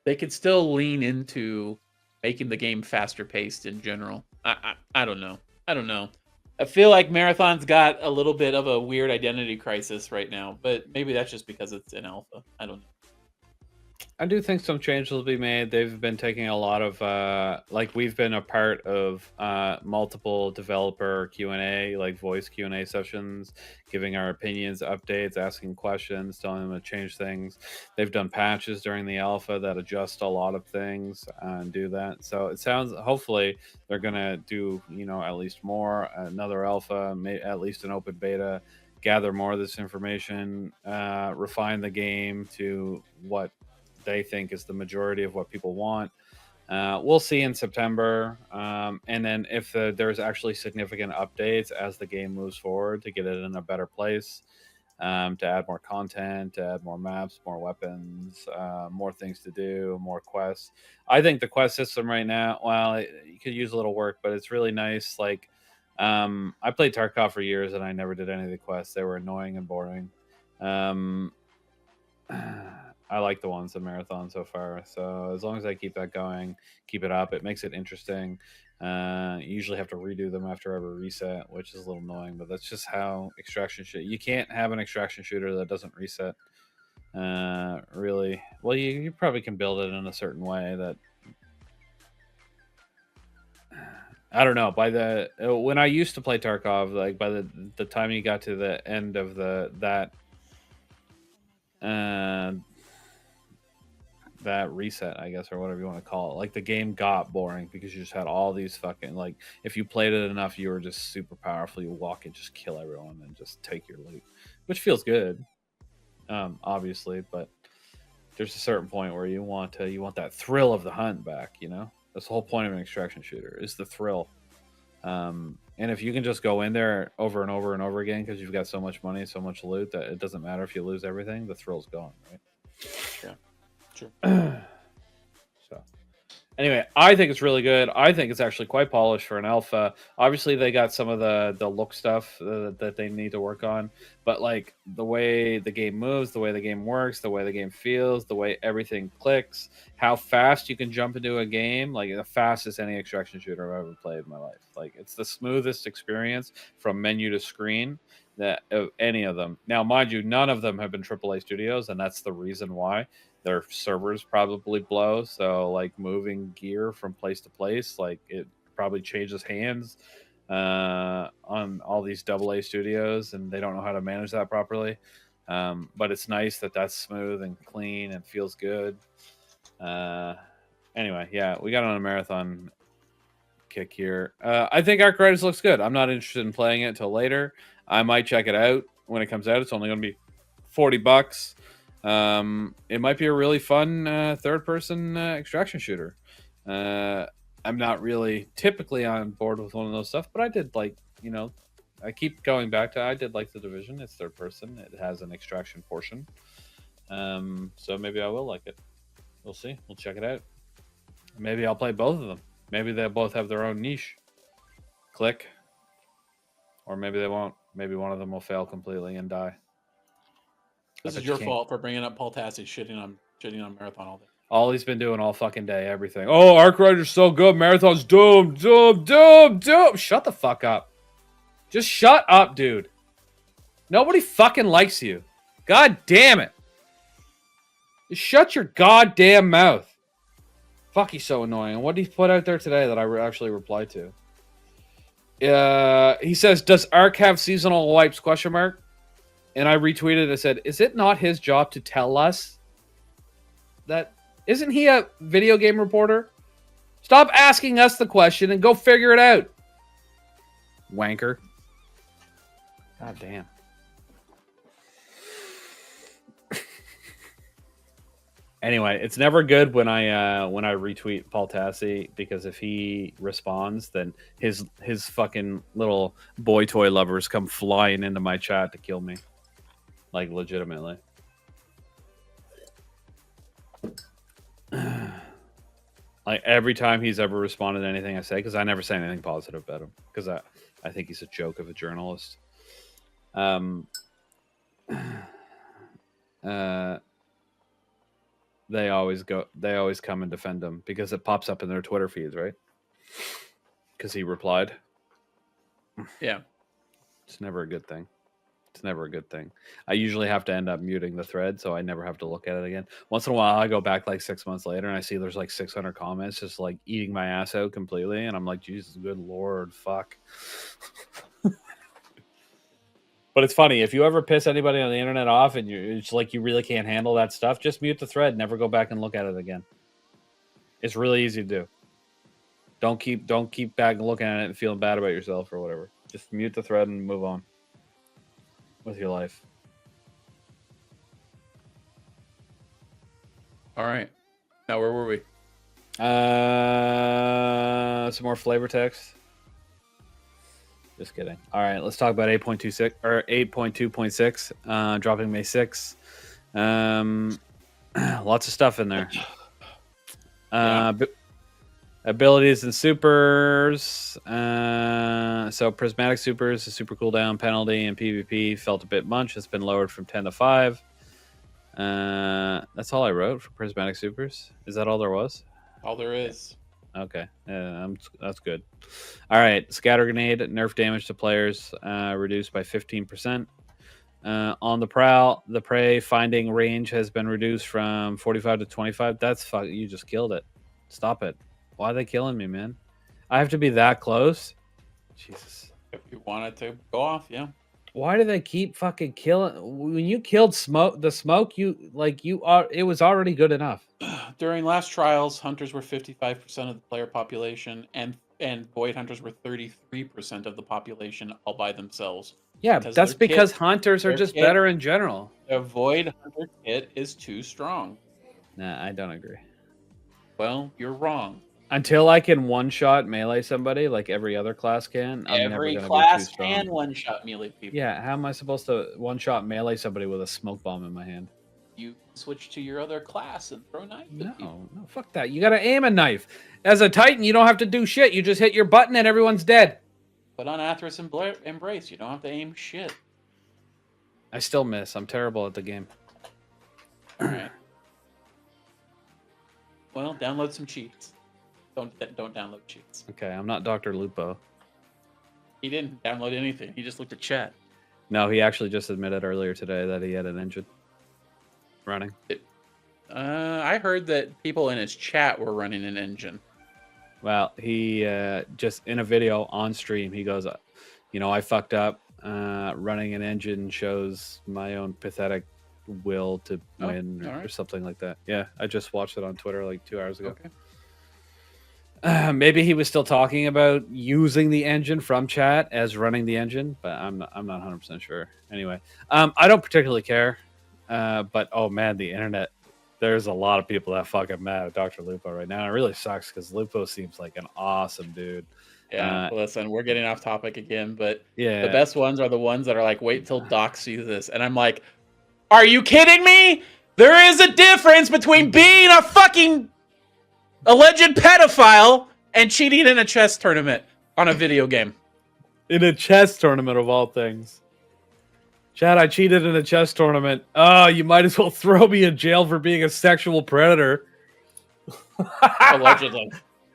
They could still lean into making the game faster paced in general. I don't know. I feel like Marathon's got a little bit of a weird identity crisis right now, but maybe that's just because it's in alpha. I don't know. I do think some changes will be made. They've been taking a lot of we've been a part of multiple developer Q&A, like voice Q&A sessions, giving our opinions, updates, asking questions, telling them to change things. They've done patches during the alpha that adjust a lot of things and do that. So it sounds, hopefully they're gonna do at least more, another alpha, at least an open beta, gather more of this information, refine the game to what they think is the majority of what people want. We'll see in September, and then if there's actually significant updates as the game moves forward to get it in a better place, to add more content, to add more maps, more weapons, more things to do, more quests. I think the quest system right now, well, you could use a little work, but it's really nice. Like, I played Tarkov for years and I never did any of the quests. They were annoying and boring. I like the ones in Marathon so far. So as long as I keep that going, keep it up, it makes it interesting. You usually have to redo them after every reset, which is a little annoying, but that's just how extraction shit. You can't have an extraction shooter that doesn't reset. Really. Well, you probably can build it in a certain way that I don't know. When I used to play Tarkov, like by the time you got to the end of that reset, I guess, or whatever you want to call it, like the game got boring because you just had all these fucking, like, if you played it enough, you were just super powerful. You walk and just kill everyone and just take your loot, which feels good, obviously, but there's a certain point where you want that thrill of the hunt back. That's the whole point of an extraction shooter, is the thrill. And if you can just go in there over and over and over again because you've got so much money, so much loot, that it doesn't matter if you lose everything, the thrill's gone, right? Yeah. Sure. So, Anyway, I think it's really good. I think it's actually quite polished for an alpha. Obviously, they got some of the look stuff that they need to work on, but like the way the game moves, the way the game works, the way the game feels, the way everything clicks, how fast you can jump into a game, like the fastest any extraction shooter I've ever played in my life. Like it's the smoothest experience from menu to screen that of any of them. Now, mind you, none of them have been AAA studios, and that's the reason why. Their servers probably blow, so like moving gear from place to place, like it probably changes hands on all these AA studios, and they don't know how to manage that properly. But it's nice that that's smooth and clean and feels good. Anyway, yeah, we got on a marathon kick here. I think Archriders looks good. I'm not interested in playing it until later. I might check it out when it comes out. It's only going to be $40. It might be a really fun third-person extraction shooter. I'm not really typically on board with one of those stuff, but I did like, I keep going back to I did like The Division. It's third person. It has an extraction portion. So maybe I will like it. We'll see. We'll check it out. Maybe I'll play both of them. Maybe they'll both have their own niche. Click. Or maybe they won't. Maybe one of them will fail completely and die. This is your fault for bringing up Paul Tassi shitting on Marathon all day. All he's been doing all fucking day, everything. Oh, Archrider's so good. Marathon's doomed. Shut the fuck up. Just shut up, dude. Nobody fucking likes you. God damn it. Just shut your goddamn mouth. Fuck, he's so annoying. And what did he put out there today that I actually replied to? He says, does Ark have seasonal wipes, ? And I retweeted and said, is it not his job to tell us that? Isn't he a video game reporter? Stop asking us the question and go figure it out. Wanker. God damn. Anyway, it's never good when I retweet Paul Tassi, because if he responds, then his fucking little boy toy lovers come flying into my chat to kill me. Like, legitimately. Like, every time he's ever responded to anything I say, because I never say anything positive about him, because I think he's a joke of a journalist. They always come and defend him because it pops up in their Twitter feeds, right? Because he replied. Yeah. It's never a good thing. It's never a good thing. I usually have to end up muting the thread, so I never have to look at it again. Once in a while, I go back like 6 months later and I see there's like 600 comments just like eating my ass out completely. And I'm like, Jesus, good Lord, fuck. But it's funny, if you ever piss anybody on the internet off and it's like you really can't handle that stuff, just mute the thread, never go back and look at it again. It's really easy to do. Don't keep back and looking at it and feeling bad about yourself or whatever. Just mute the thread and move on with your life. All right. Now where were we? Some more flavor text. Just kidding. All right, let's talk about 8.26 or 8.2.6, dropping May 6th. Lots of stuff in there. Abilities and supers. So prismatic supers, a super cooldown penalty in PvP felt a bit much. It's been lowered from 10 to 5. That's all I wrote for prismatic supers. Is that all there was? All there is. Okay, that's good. All right, scatter grenade, nerf damage to players, reduced by 15%. On the prowl, the prey finding range has been reduced from 45 to 25. That's you just killed it. Stop it. Why are they killing me, man? I have to be that close? Jesus. If you wanted to go off, yeah. Why do they keep fucking killing? When you killed the smoke, it was already good enough. During last trials, hunters were 55% of the player population, and void hunters were 33% of the population all by themselves. Yeah, that's because hunters are just better in general. The void hunter kit is too strong. Nah, I don't agree. Well, you're wrong. Until I can one-shot melee somebody like every other class can, every class can one-shot melee people. Yeah, how am I supposed to one-shot melee somebody with a smoke bomb in my hand? you switch to your other class and throw knife at people. No, fuck that. You gotta aim a knife. As a Titan, you don't have to do shit. You just hit your button and everyone's dead. But on Athras Embrace, you don't have to aim shit. I still miss. I'm terrible at the game. All right. Well, download some cheats. Don't download cheats. Okay, I'm not Dr. Lupo. He didn't download anything. He just looked at chat. No, he actually just admitted earlier today that he had an engine running. I heard that people in his chat were running an engine. Well, he just in a video on stream, he goes, I fucked up. Running an engine shows my own pathetic will to win or something like that. Yeah, I just watched it on Twitter like 2 hours ago. Okay. Maybe he was still talking about using the engine from chat as running the engine, but I'm not 100% sure. Anyway, I don't particularly care. But oh man, the internet. There's a lot of people that fucking mad at Dr. Lupo right now. It really sucks because Lupo seems like an awesome dude. Yeah, listen, we're getting off topic again, but yeah, the best ones are the ones that are like, wait till Doc sees this. And I'm like, are you kidding me? There is a difference between being a fucking alleged pedophile and cheating in a chess tournament on a video game. In a chess tournament of all things. Chad, I cheated in a chess tournament. Oh, you might as well throw me in jail for being a sexual predator. Allegedly.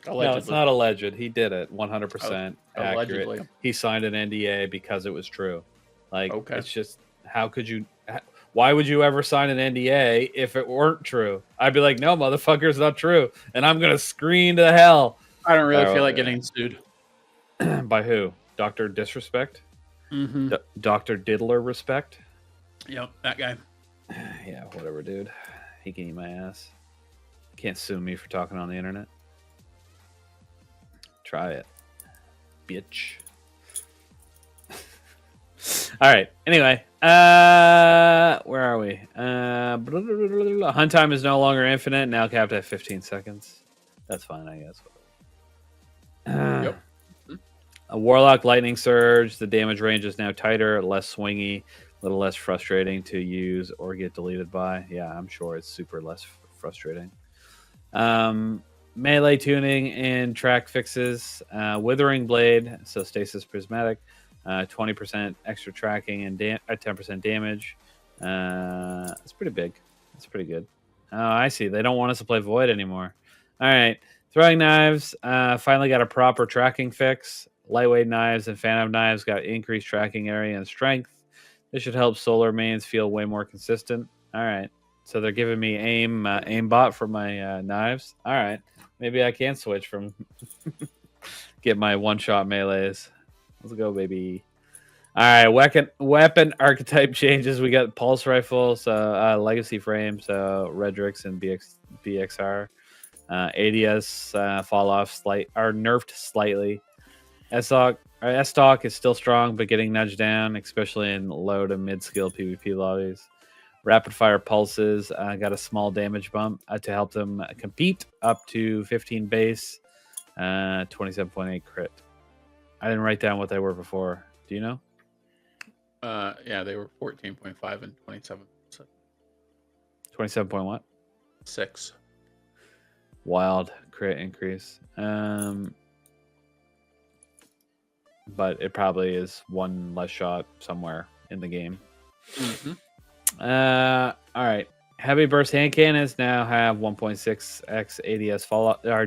No, it's not alleged. He did it 100% accurate. Allegedly. He signed an NDA because it was true. Like, Okay. It's just, why would you ever sign an NDA if it weren't true? I'd be like, no, motherfucker, it's not true. And I'm going to scream to hell. I don't really feel like getting sued. By who? Dr. Disrespect? Mm-hmm. Dr. Diddler Respect? Yep, that guy. Yeah, whatever, dude. He can eat my ass. Can't sue me for talking on the internet. Try it, bitch. All right. Anyway, where are we? Hunt time is no longer infinite. Now capped at 15 seconds. That's fine, I guess. Yep. A Warlock Lightning Surge. The damage range is now tighter, less swingy, a little less frustrating to use or get deleted by. Yeah, I'm sure it's super less frustrating. Melee tuning and track fixes. Withering Blade, so Stasis Prismatic. 20% extra tracking and 10% damage. That's pretty big. That's pretty good. Oh, I see. They don't want us to play Void anymore. All right. Throwing Knives finally got a proper tracking fix. Lightweight Knives and Phantom Knives got increased tracking area and strength. This should help solar mains feel way more consistent. All right. So they're giving me aimbot for my knives. All right. Maybe I can switch from get my one-shot melees. Let's go, baby. All right, weapon archetype changes. We got pulse rifles, legacy frames, Redrix and BXR. ADS fall off are nerfed slightly. S-Stock is still strong, but getting nudged down, especially in low to mid-skill PvP lobbies. Rapid fire pulses got a small damage bump to help them compete, up to 15 base, 27.8 crit. I didn't write down what they were before. Do you know? Yeah, they were 14.5 and 27. 27 point what? 6. Wild crit increase. But it probably is one less shot somewhere in the game. Mm-hmm. All right. Heavy burst hand cannons now have 1.6x ADS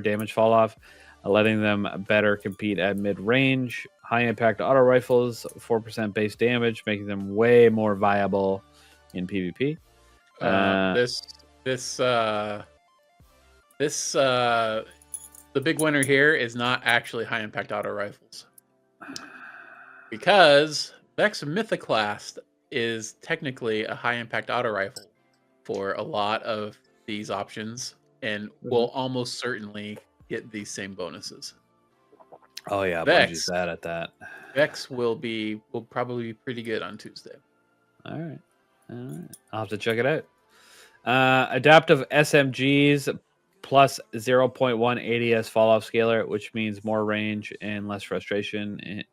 damage fall off, letting them better compete at mid range. High impact auto rifles, 4% base damage, making them way more viable in PvP. The big winner here is not actually high impact auto rifles, because Vex Mythoclast is technically a high impact auto rifle for a lot of these options, and will almost certainly get these same bonuses. Oh yeah, Vex. Bungie's bad at that. Vex will probably be pretty good on Tuesday. All right. I'll have to check it out. Adaptive SMGs plus 0.1 ADS fall off scaler, which means more range and less frustration.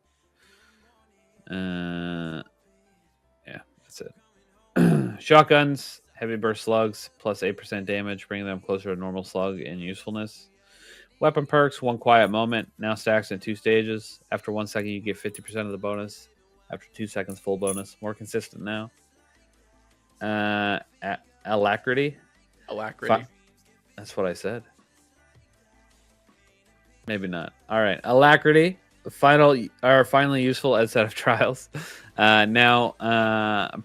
Yeah, that's it. Shotguns Heavy burst slugs plus 8% damage, bringing them closer to normal slug in usefulness. Weapon perks, 1 quiet moment, now stacks in 2 stages. After 1 second, you get 50% of the bonus. After 2 seconds, full bonus. More consistent now. Alacrity. Alacrity. That's what I said. Maybe not. All right. Alacrity. Finally useful outside of trials. Now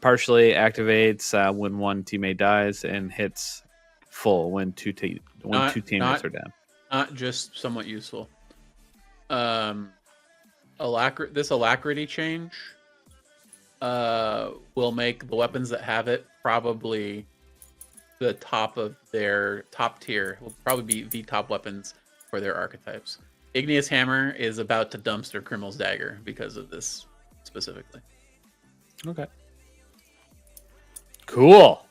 partially activates when one teammate dies and hits full when two teammates are down. Not just somewhat useful. This alacrity change will make the weapons that have it probably the top of their top tier. Will probably be the top weapons for their archetypes. Igneous Hammer is about to dumpster Criminal's Dagger because of this specifically. Okay. Cool.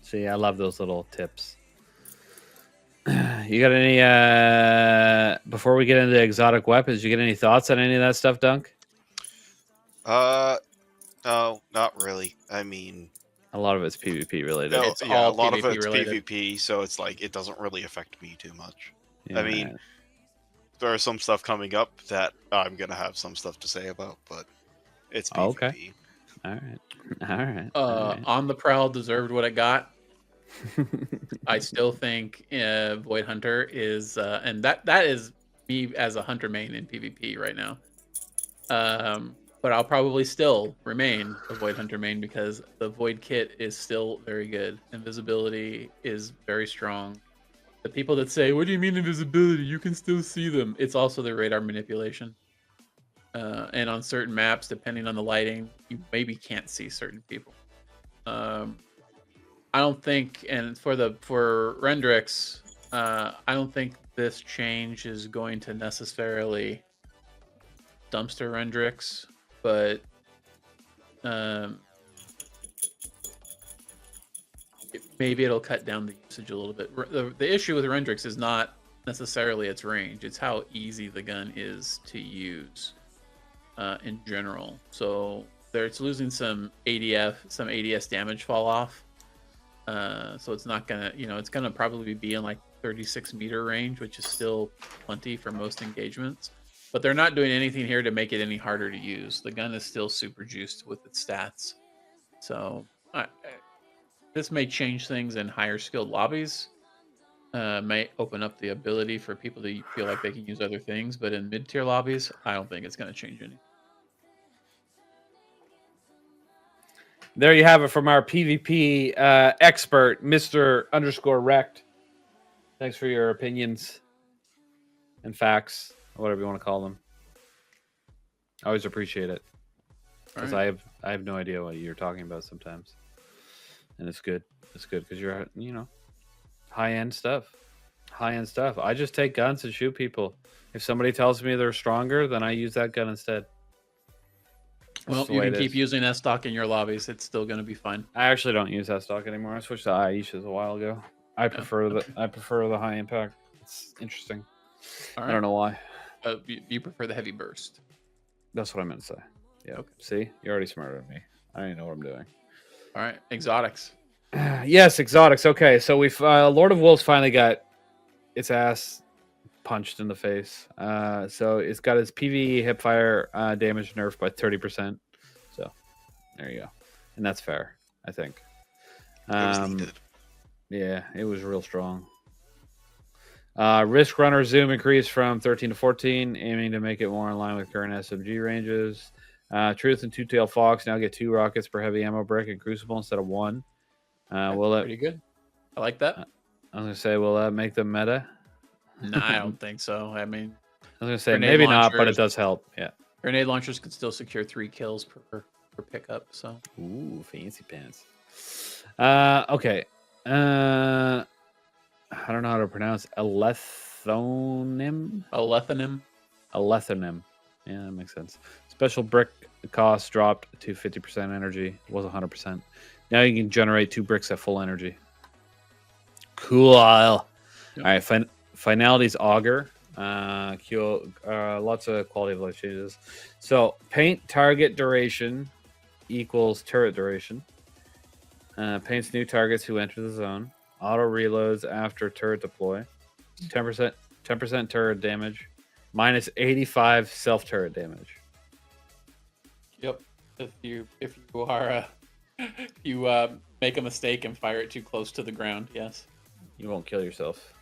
See, I love those little tips. You got any before we get into exotic weapons, you get any thoughts on any of that stuff, Dunk? No, not really. I mean, a lot of it's PvP related. No, It's yeah, all a lot of PvP it's related. PvP, so it's like it doesn't really affect me too much. Yeah. I mean, there are some stuff coming up that I'm gonna have some stuff to say about, but it's PvP. Okay. All right. On the Prowl deserved what it got. I still think Void Hunter is, and that is me as a Hunter main in PvP right now. But I'll probably still remain a Void Hunter main because the Void kit is still very good. Invisibility is very strong. The people that say, "What do you mean invisibility? You can still see them." It's also the radar manipulation. And on certain maps, depending on the lighting, you maybe can't see certain people. I don't think, and for Rendrix, I don't think this change is going to necessarily dumpster Rendrix, but maybe it'll cut down the usage a little bit. The issue with Rendrix is not necessarily its range; it's how easy the gun is to use in general. So it's losing some ADS damage fall off. So it's not gonna, it's gonna probably be in like 36 meter range, which is still plenty for most engagements. But they're not doing anything here to make it any harder to use. The gun is still super juiced with its stats. So this may change things in higher skilled lobbies. May open up the ability for people to feel like they can use other things. But in mid-tier lobbies, I don't think it's going to change anything. There you have it from our PvP expert, Mr._Rect. Thanks for your opinions and facts, or whatever you want to call them. I always appreciate it because I have no idea what you're talking about sometimes, and it's good. It's good because you're high end stuff. I just take guns and shoot people. If somebody tells me they're stronger, then I use that gun instead. Well, you can keep using S-Stock in your lobbies. It's still going to be fine. I actually don't use S-Stock anymore. I switched to Aisha's a while ago. I prefer the high impact. It's interesting. All right. I don't know why. You prefer the heavy burst. That's what I meant to say. Yeah. Okay. See, you're already smarter than me. I don't even know what I'm doing. All right, exotics. Yes, exotics. Okay, so we've Lord of Wolves finally got its ass punched in the face. So it's got its PvE hipfire damage nerfed by 30%. So there you go, and that's fair, I think. It was needed. Yeah, it was real strong. Riskrunner zoom increased from 13 to 14, aiming to make it more in line with current SMG ranges. Truth and Two-Tailed Fox now get 2 rockets per heavy ammo brick in Crucible instead of 1. Pretty good. I like that. I was gonna say, will that make them meta? No, I don't think so. I mean, I was gonna say grenade maybe not, but it launchers- does help. Yeah. grenade launchers can still secure 3 kills per pickup. So Ooh, fancy pants. Okay. I don't know how to pronounce Alethonim. Alethonim. Yeah, that makes sense. Special brick cost dropped to 50% energy. It was 100%. Now you can generate 2 bricks at full energy. Cool. Yep. All right. Finality's Augur. Lots of quality of life changes. So paint target duration equals turret duration. Paints new targets who enter the zone. Auto reloads after turret deploy. 10% turret damage. Minus 85 self turret damage. Yep. If you are you make a mistake and fire it too close to the ground, yes. You won't kill yourself.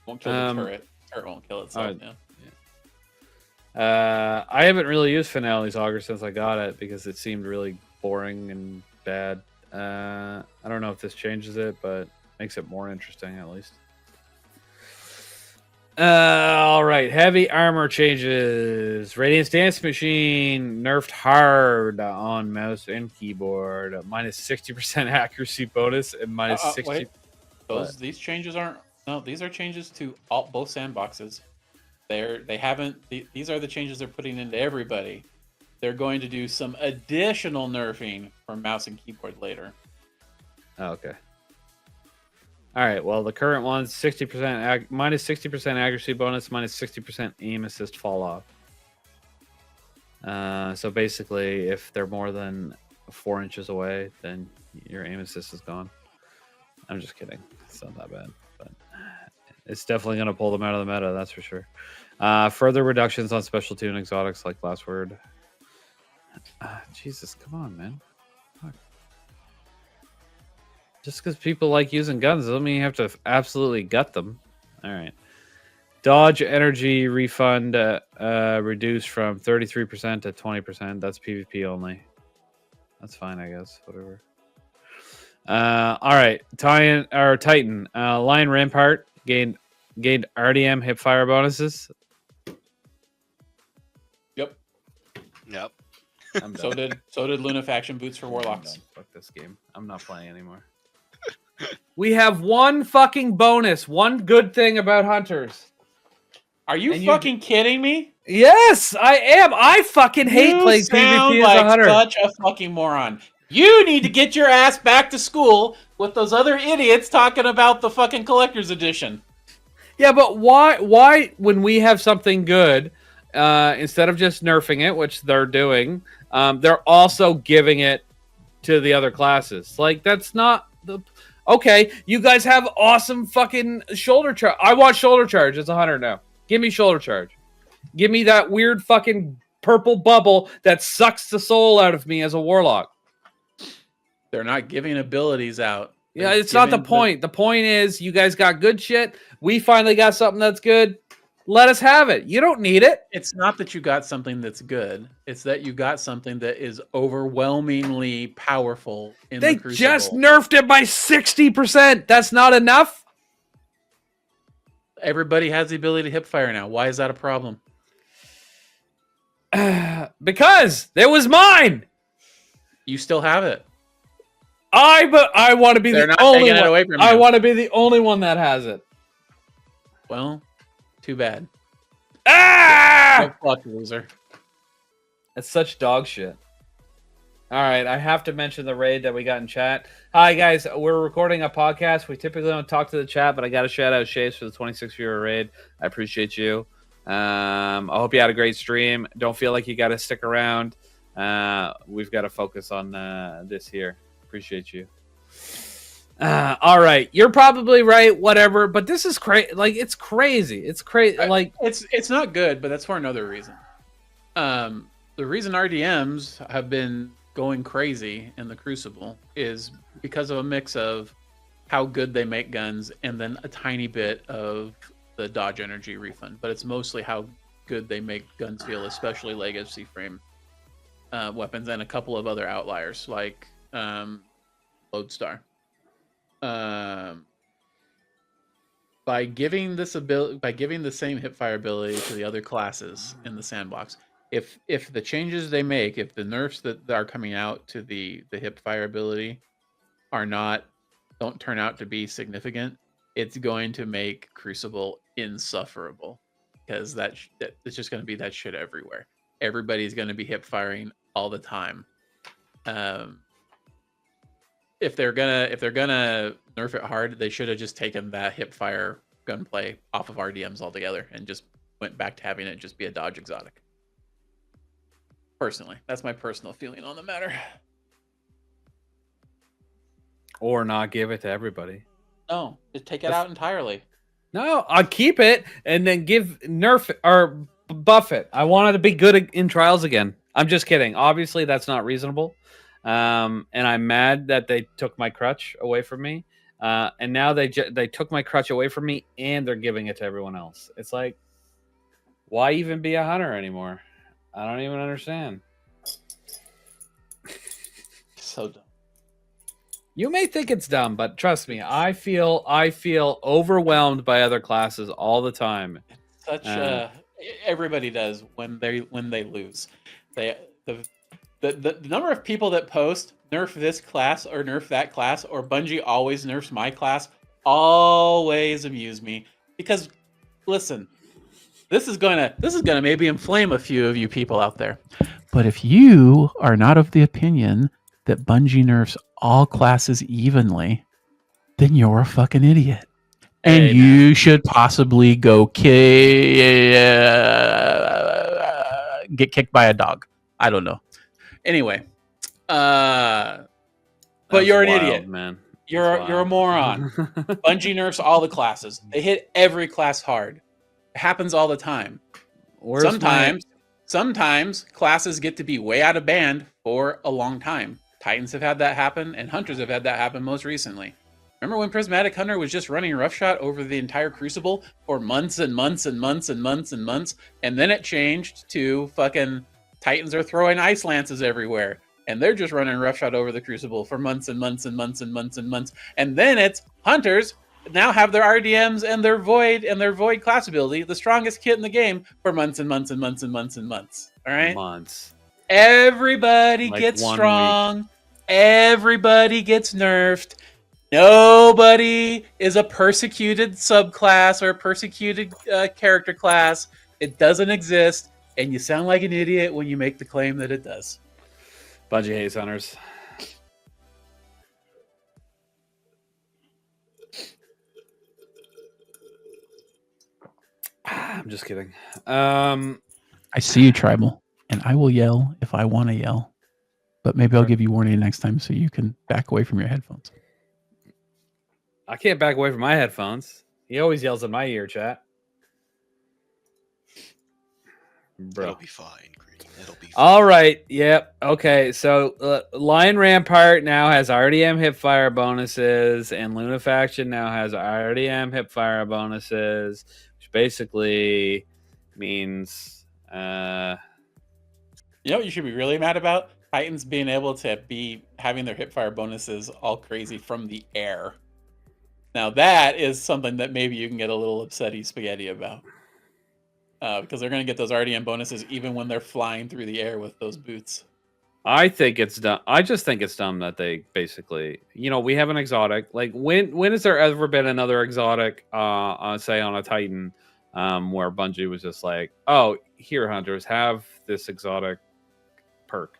Won't kill the turret. Turret won't kill itself. I haven't really used Finale's Augur since I got it because it seemed really boring and bad. I don't know if this changes it, but makes it more interesting at least. All right, heavy armor changes. Radiance Dance Machine nerfed hard on mouse and keyboard. Minus 60% accuracy bonus and minus 60. Wait. These changes aren't. No, these are changes to both sandboxes. These are the changes they're putting into everybody. They're going to do some additional nerfing for mouse and keyboard later. Oh, okay. All right. Well, the current one's 60% minus 60% accuracy bonus, minus 60% aim assist fall off. So basically, if they're more than 4 inches away, then your aim assist is gone. I'm just kidding. It's not that bad, but it's definitely going to pull them out of the meta. That's for sure. Further reductions on special tune exotics like Last Word. Jesus, come on, man. Fuck. Just because people like using guns doesn't mean you have to absolutely gut them. All right. Dodge energy refund reduced from 33% to 20%. That's PvP only. That's fine, I guess. Whatever. All right. Titan. Lion Rampart gained RDM hipfire bonuses. Yep. So did Lunafaction boots for warlocks. Fuck this game. I'm not playing anymore. We have one fucking bonus. One good thing about hunters. Are you fucking kidding me? Yes, I am. I fucking hate playing PvP as a hunter. Such a fucking moron. You need to get your ass back to school with those other idiots talking about the fucking collector's edition. Yeah, but why when we have something good, instead of just nerfing it, which they're doing, they're also giving it to the other classes. Like, that's not the... Okay, you guys have awesome fucking shoulder charge. I want shoulder charge as a hunter now. Give me shoulder charge. Give me that weird fucking purple bubble that sucks the soul out of me as a warlock. They're not giving abilities out. Yeah, it's not the point. The point is you guys got good shit. We finally got something that's good. Let us have it. You don't need it. It's not that you got something that's good. It's that you got something that is overwhelmingly powerful in the Crucible. They just nerfed it by 60%. That's not enough? Everybody has the ability to hipfire now. Why is that a problem? Because it was mine. You still have it. I want to be the only one. Away from I you. want to be the only one that has it. Well, too bad. Ah! Fuck, loser. That's such dog shit. All right, I have to mention the raid that we got in chat. Hi, guys. We're recording a podcast. We typically don't talk to the chat, but I got to shout out Shays for the 26-viewer raid. I appreciate you. I hope you had a great stream. Don't feel like you got to stick around. We've got to focus on this here. Appreciate you. All right, you're probably right. Whatever, but this is crazy. Like, it's crazy. It's crazy. Like, it's not good, but that's for another reason. The reason RDMs have been going crazy in the Crucible is because of a mix of how good they make guns and then a tiny bit of the dodge energy refund. But it's mostly how good they make guns feel, especially legacy frame weapons and a couple of other outliers like Lodestar. By giving the same hipfire ability to the other classes in the sandbox, if the changes they make, if the nerfs that are coming out to the hipfire ability don't turn out to be significant, it's going to make Crucible insufferable because it's just going to be that shit everywhere. Everybody's going to be hipfiring all the time. If they're gonna nerf it hard, they should have just taken that hipfire gunplay off of RDMs altogether and just went back to having it just be a dodge exotic. Personally, that's my personal feeling on the matter. Or not give it to everybody. No, just take it out entirely. No, I'll keep it and then nerf it or buff it. I want it to be good in trials again. I'm just kidding. Obviously, that's not reasonable. And I'm mad that they took my crutch away from me. And now they took my crutch away from me and they're giving it to everyone else. It's like, why even be a hunter anymore? I don't even understand. So dumb. You may think it's dumb, but trust me, I feel overwhelmed by other classes all the time. Such everybody does when they lose. The number of people that post nerf this class or nerf that class or Bungie always nerfs my class always amuse me, because listen, this is gonna maybe inflame a few of you people out there, but if you are not of the opinion that Bungie nerfs all classes evenly, then you're a fucking idiot. And you should possibly go get kicked by a dog. I don't know. Anyway, but you're an idiot, man. You're a moron. Bungie nerfs all the classes. They hit every class hard. It happens all the time. Sometimes classes get to be way out of band for a long time. Titans have had that happen, and Hunters have had that happen most recently. Remember when Prismatic Hunter was just running roughshod over the entire Crucible for months and months and months and months and months, and then it changed to fucking Titans are throwing ice lances everywhere, and they're just running roughshod over the Crucible for months and months and months and months and months, and then it's Hunters now have their RDMs and their Void class ability, the strongest kit in the game, for months and months and months and months and months. All right, months. Everybody gets strong. Week. Everybody gets nerfed. Nobody is a persecuted subclass or a persecuted character class. It doesn't exist, and you sound like an idiot when you make the claim that it does. Bungie hates hunters. I'm just kidding. I see you, Tribal, and I will yell if I want to yell. But maybe I'll give you warning next time so you can back away from your headphones. I can't back away from my headphones. He always yells in my ear, chat. Bro. It'll be fine, Green. It'll be fine. All right. Yep. Okay. So Lion Rampart now has RDM hipfire bonuses, and Lunafaction now has RDM hipfire bonuses, which basically means... You know what you should be really mad about? Titans being able to be having their hipfire bonuses all crazy from the air. Now that is something that maybe you can get a little upsetty spaghetti about. Because they're going to get those RDM bonuses even when they're flying through the air with those boots. I think it's dumb. I just think it's dumb that they basically, we have an exotic. Like, when has there ever been another exotic, say on a Titan, where Bungie was just like, oh, here, Hunters, have this exotic perk.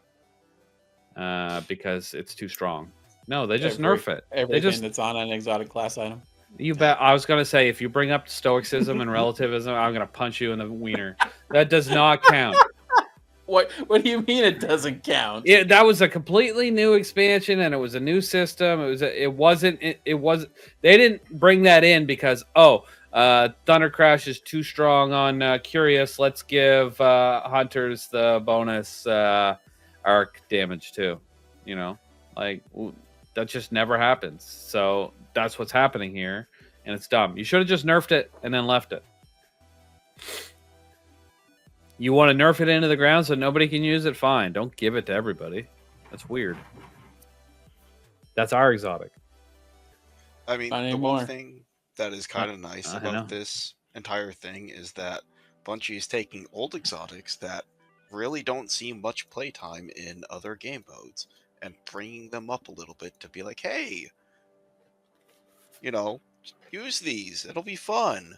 Because it's too strong. No, they just nerf it. Everything that's on an exotic class item. You bet. I was gonna say, if you bring up stoicism and relativism, I'm gonna punch you in the wiener. That does not count. What do you mean it doesn't count? That was a completely new expansion, and it was a new system. It wasn't. They didn't bring that in because Thunder Crash is too strong on Curious. Let's give Hunters the bonus arc damage too. That just never happens. So that's what's happening here, and it's dumb. You should have just nerfed it and then left it. You want to nerf it into the ground so nobody can use it? Fine. Don't give it to everybody. That's weird. That's our exotic. I mean, the one thing that is kind of nice about this entire thing is that Bungie is taking old exotics that really don't see much playtime in other game modes and bringing them up a little bit to be like, hey, use these. It'll be fun.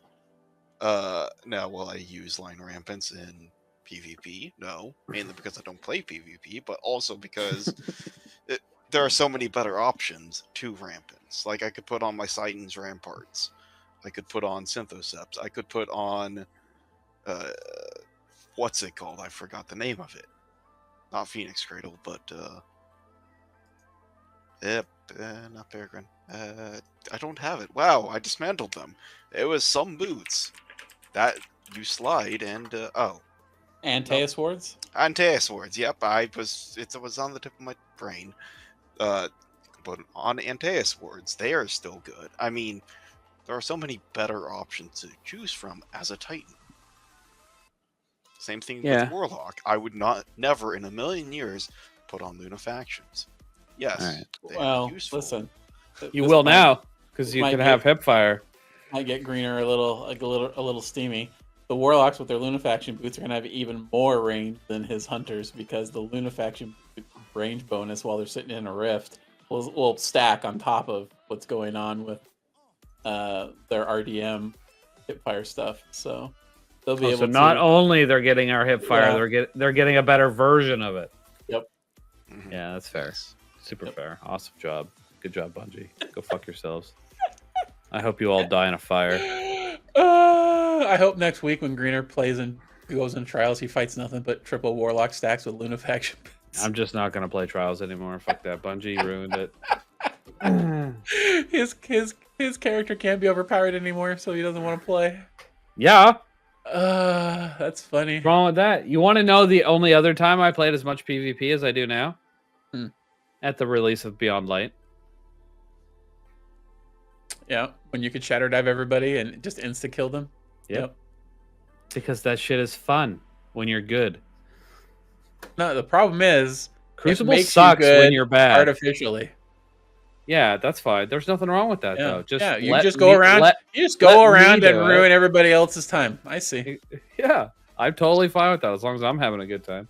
Now, will I use Line Rampants in PvP? No, mainly because I don't play PvP, but also because there are so many better options to Rampants. Like, I could put on my Titans Ramparts. I could put on Synthoceps. I could put on... what's it called? I forgot the name of it. Not Phoenix Cradle, but Not Peregrine. I don't have it. Wow, I dismantled them. It was some boots that you slide and Antaeus Wards? Antaeus Wards. Yep, it was on the tip of my brain. But on Antaeus Wards, they are still good. I mean, there are so many better options to choose from as a Titan. Same thing with Warlock. I would never in a million years put on Lunafactions. Yes, right. they are useful. Listen, You will now, because you can have Hipfire. Might get greener a little steamy. The Warlocks with their Lunafaction boots are gonna have even more range than his Hunters because the Lunafaction range bonus while they're sitting in a rift will stack on top of what's going on with their RDM Hipfire stuff. So they'll be able So to. not only they're getting our Hipfire, they're getting a better version of it. Yep. Mhm. Yeah, that's fair. Super fair. Awesome job. Good job, Bungie. Go fuck yourselves. I hope you all die in a fire. I hope next week when Greener plays and goes in trials, he fights nothing but triple Warlock stacks with Lunafaction. I'm just not gonna play Trials anymore. Fuck that. Bungie ruined it. his character can't be overpowered anymore, so he doesn't want to play. Yeah. That's funny. What's wrong with that? You want to know the only other time I played as much PvP as I do now? At the release of Beyond Light. Yeah, when you could shatter dive everybody and just insta kill them. Yep. Because that shit is fun when you're good. No, the problem is Crucible sucks when you're bad. Artificially. Yeah, that's fine. There's nothing wrong with that though. You just go around and ruin everybody else's time. I see. Yeah, I'm totally fine with that as long as I'm having a good time.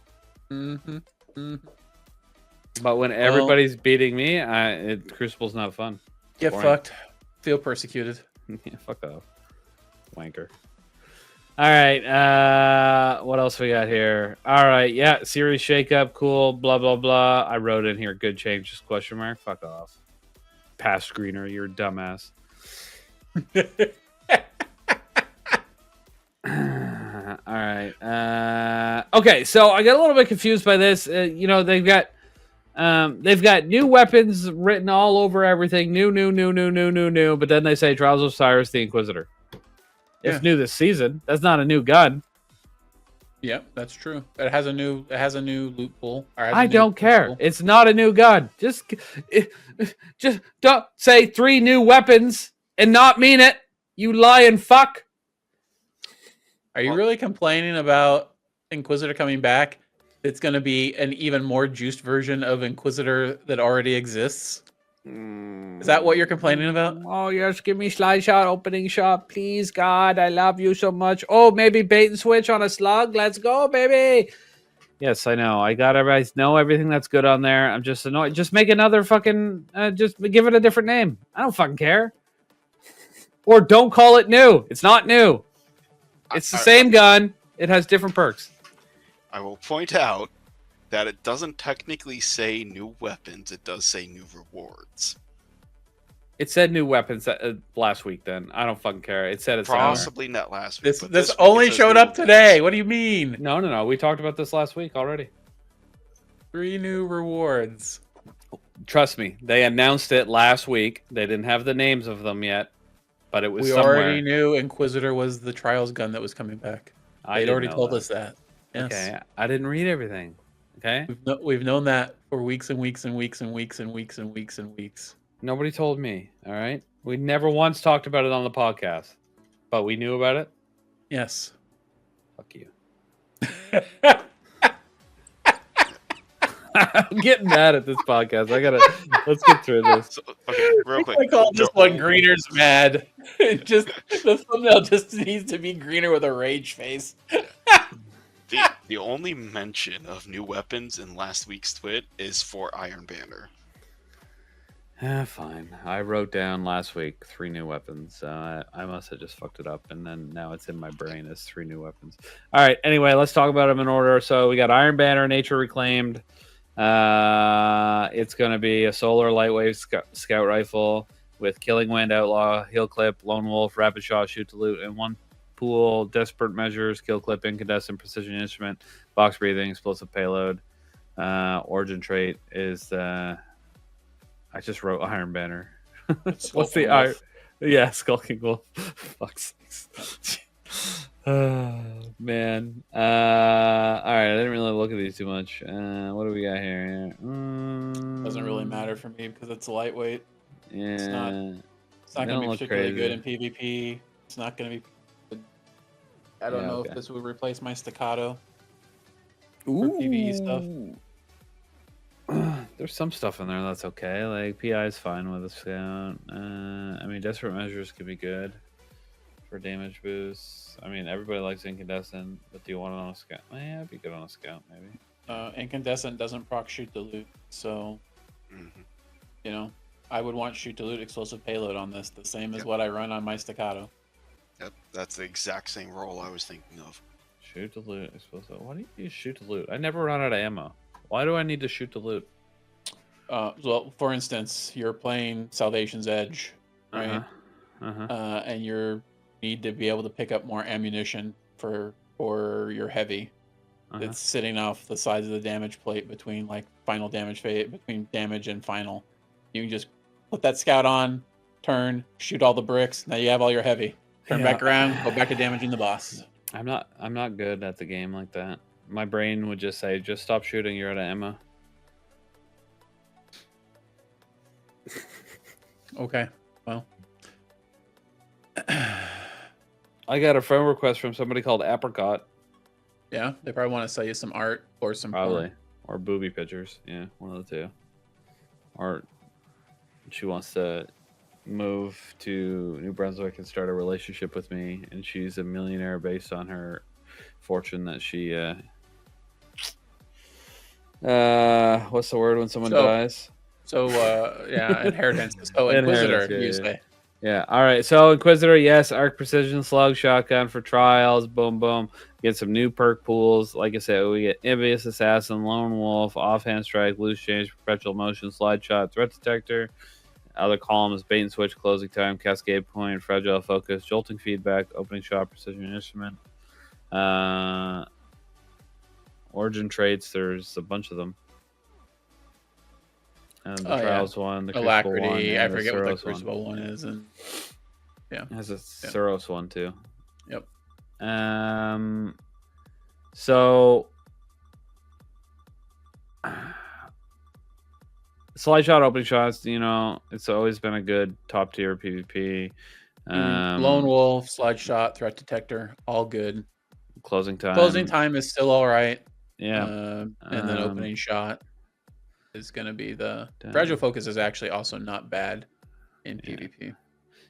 But when everybody's beating me, Crucible's not fun. Get fucked. Feel persecuted. Yeah, fuck off. Wanker. All right, what else we got here? All right, yeah, series shakeup, cool, blah, blah, blah. I wrote in here, good changes, question mark. Fuck off. Pass screener, you're a dumbass. All right. Okay, so I got a little bit confused by this. They've got new weapons written all over everything. New. But then they say Trials of Osiris, the Inquisitor. It's new this season. That's not a new gun. Yep, that's true. It has a new loophole. I don't care. It's not a new gun. Just don't say 3 new weapons and not mean it. You lying fuck. Are you really complaining about Inquisitor coming back? It's going to be an even more juiced version of Inquisitor that already exists? Is that what you're complaining about? Oh, yes, give me slide shot, opening shot. Please, God, I love you so much. Oh, maybe bait and switch on a slug. Let's go, baby. Yes, I know. I know everything that's good on there. I'm just annoyed. Just make another fucking, just give it a different name. I don't fucking care. Or don't call it new. It's not new. It's the same gun. It has different perks. I will point out that it doesn't technically say new weapons. It does say new rewards. It said new weapons last week. Then I don't fucking care. It said it's possibly not last week. This only showed up today. What do you mean? No. We talked about this last week already. 3 new rewards. Trust me, they announced it last week. They didn't have the names of them yet, but it was. We already knew Inquisitor was the Trials gun that was coming back. They'd already told us that. Yes. Okay, I didn't read everything. Okay, we've known that for weeks and weeks and weeks and weeks and weeks and weeks and weeks. Nobody told me. All right, we never once talked about it on the podcast, but we knew about it. Yes. Fuck you. I'm getting mad at this podcast. Let's get through this. So, okay, real quick. I call this one Greener's mad. The thumbnail just needs to be Greener with a rage face. The only mention of new weapons in last week's tweet is for Iron Banner. Fine. I wrote down last week 3 new weapons. I must have just fucked it up, and then now it's in my brain as 3 new weapons. All right. Anyway, let's talk about them in order. So we got Iron Banner, Nature Reclaimed. It's going to be a solar lightweight scout rifle with Killing Wind, Outlaw, Heal Clip, Lone Wolf, Rapid Shot, Shoot to Loot, and 1 pool, Desperate Measures, Kill Clip, Incandescent, Precision Instrument, Box Breathing, Explosive Payload. Origin trait is I I just wrote Iron Banner. It's What's the Skulking Iron? Wolf. Yeah, Skulking Wolf. Fuck's sakes. Oh, man. All right. I didn't really look at these too much. What do we got here? Doesn't really matter for me because it's lightweight. Yeah. It's not They going to don't be look particularly good crazy. in PvP. It's not going to be good. I don't Yeah, know okay. if this would replace my staccato for PvE stuff. There's some stuff in there that's okay. Like PI is fine with a scout. I mean, desperate measures could be good for damage boosts. I mean, everybody likes incandescent, but do you want it on a scout? Yeah, it'd be good on a scout maybe. Incandescent doesn't proc shoot to loot, so you know, I would want shoot to loot explosive payload on this, the same as what I run on my staccato. Yep, that's the exact same role I was thinking of. Shoot to loot explosive. Why do you use shoot to loot? I never run out of ammo. Why do I need to shoot to loot? Well, for instance, you're playing Salvation's Edge, right? And you need to be able to pick up more ammunition for your heavy. It's sitting off the sides of the damage plate between like final damage between damage and final. You can just put that scout on, turn, shoot all the bricks. Now you have all your heavy. Turn back around, go back to damaging the boss. I'm not good at the game like that. My brain would just say, just stop shooting, you're out of ammo. Okay, well. I got a friend request from somebody called Apricot. Yeah, they probably want to sell you some art or some Probably. porn. Or booby pictures. Yeah, one of the two. Or she wants to move to New Brunswick and start a relationship with me, and she's a millionaire based on her fortune that she what's the word when someone dies? So yeah, inheritance. So Inquisitor, you say. Yeah. All right. So Inquisitor, yes. Arc Precision Slug Shotgun for trials. Boom, boom. Get some new perk pools. Like I said, we get Envious Assassin, Lone Wolf, Offhand Strike, Loose Change, Perpetual Motion, Slide Shot, Threat Detector. Other columns: Bait and Switch, Closing Time, Cascade Point, Fragile Focus, Jolting Feedback, Opening Shot, Precision Instrument. Origin traits. There's a bunch of them. And the Trials one, the Crucible Alacrity, one, and I forget what the Suros Crucible one is, and yeah, it has a Suros one too. Yep. So slide shot, opening shots. You know, it's always been a good top tier PvP. Lone Wolf, Slide Shot, Threat Detector, all good. Closing time. Closing time is still all right. Yeah. And then opening shot is going to be the Fragile Focus is actually also not bad in PvP.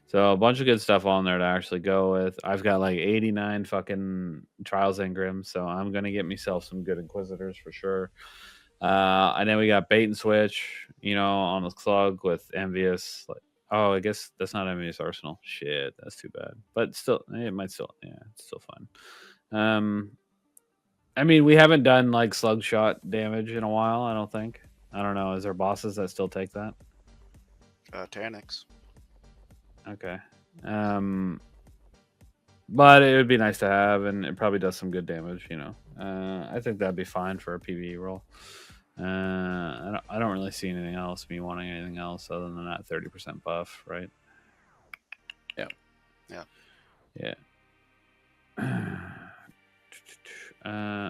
So a bunch of good stuff on there to actually go with. I've got like 89 fucking Trials Engrams, so I'm gonna get myself some good Inquisitors for sure. And then we got Bait and Switch, you know, on the slug with Envious. Like, oh, I guess that's not Envious Arsenal. Shit, that's too bad. But still, it might still, yeah, it's still fun. I mean, we haven't done like slug shot damage in a while. I don't think. I don't know. Is there bosses that still take that? Tanics. Okay. But it would be nice to have, and it probably does some good damage, you know. I think that'd be fine for a PvE role. I don't really see anything else, me wanting anything else other than that 30% buff, right? Yeah. Yeah.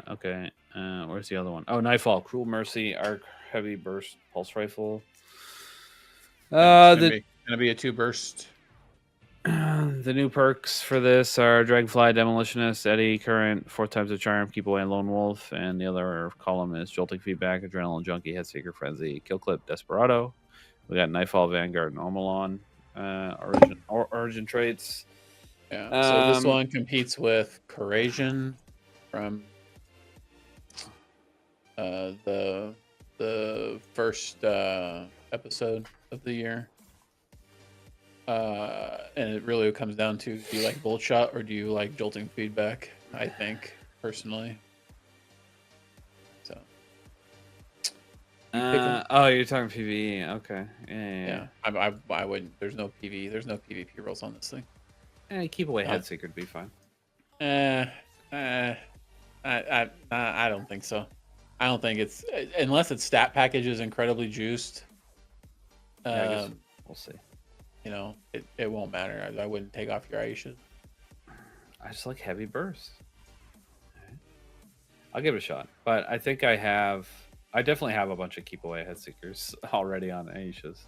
Okay. Where's the other one? Oh, Nightfall, Cruel Mercy, Arc, Heavy Burst, Pulse Rifle. It's gonna be a 2-burst. The new perks for this are Dragonfly, Demolitionist, Eddy, Current, 4 times the Charm, Keep Away, and Lone Wolf. And the other column is Jolting Feedback, Adrenaline Junkie, Headseeker, Frenzy, Kill Clip, Desperado. We got Nightfall, Vanguard, and Omelon. Origin traits. Yeah. So this one competes with Corasion from the first episode of the year. And it really comes down to, do you like Bolt Shot or do you like Jolting Feedback? I think, personally. So. You're talking PvE. Okay. Yeah. I wouldn't. There's no PvE. There's no PvP rolls on this thing. Keep Away, Headseeker would be fine. I don't think so. I don't think it's, unless its stat package is incredibly juiced. I guess we'll see. You know, it won't matter. I wouldn't take off your Aisha. I just like heavy bursts. I'll give it a shot, but I think I definitely have a bunch of keep away head seekers already on Aishas.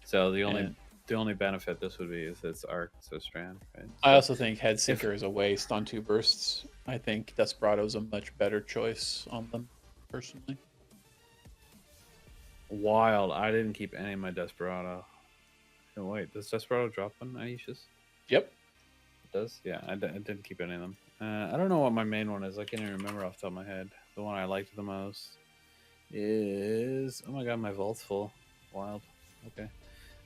So the only benefit this would be is it's arc, so strand. Right? I also think head seeker is a waste on 2 bursts. I think Desperado is a much better choice on them, personally. Wild. I didn't keep any of my Desperado. Oh, wait, does Desperado drop on Aishas? Yep. It does? Yeah, I didn't keep any of them. I don't know what my main one is. I can't even remember off the top of my head. The one I liked the most is... Oh my god, my vault's full. Wild. Okay.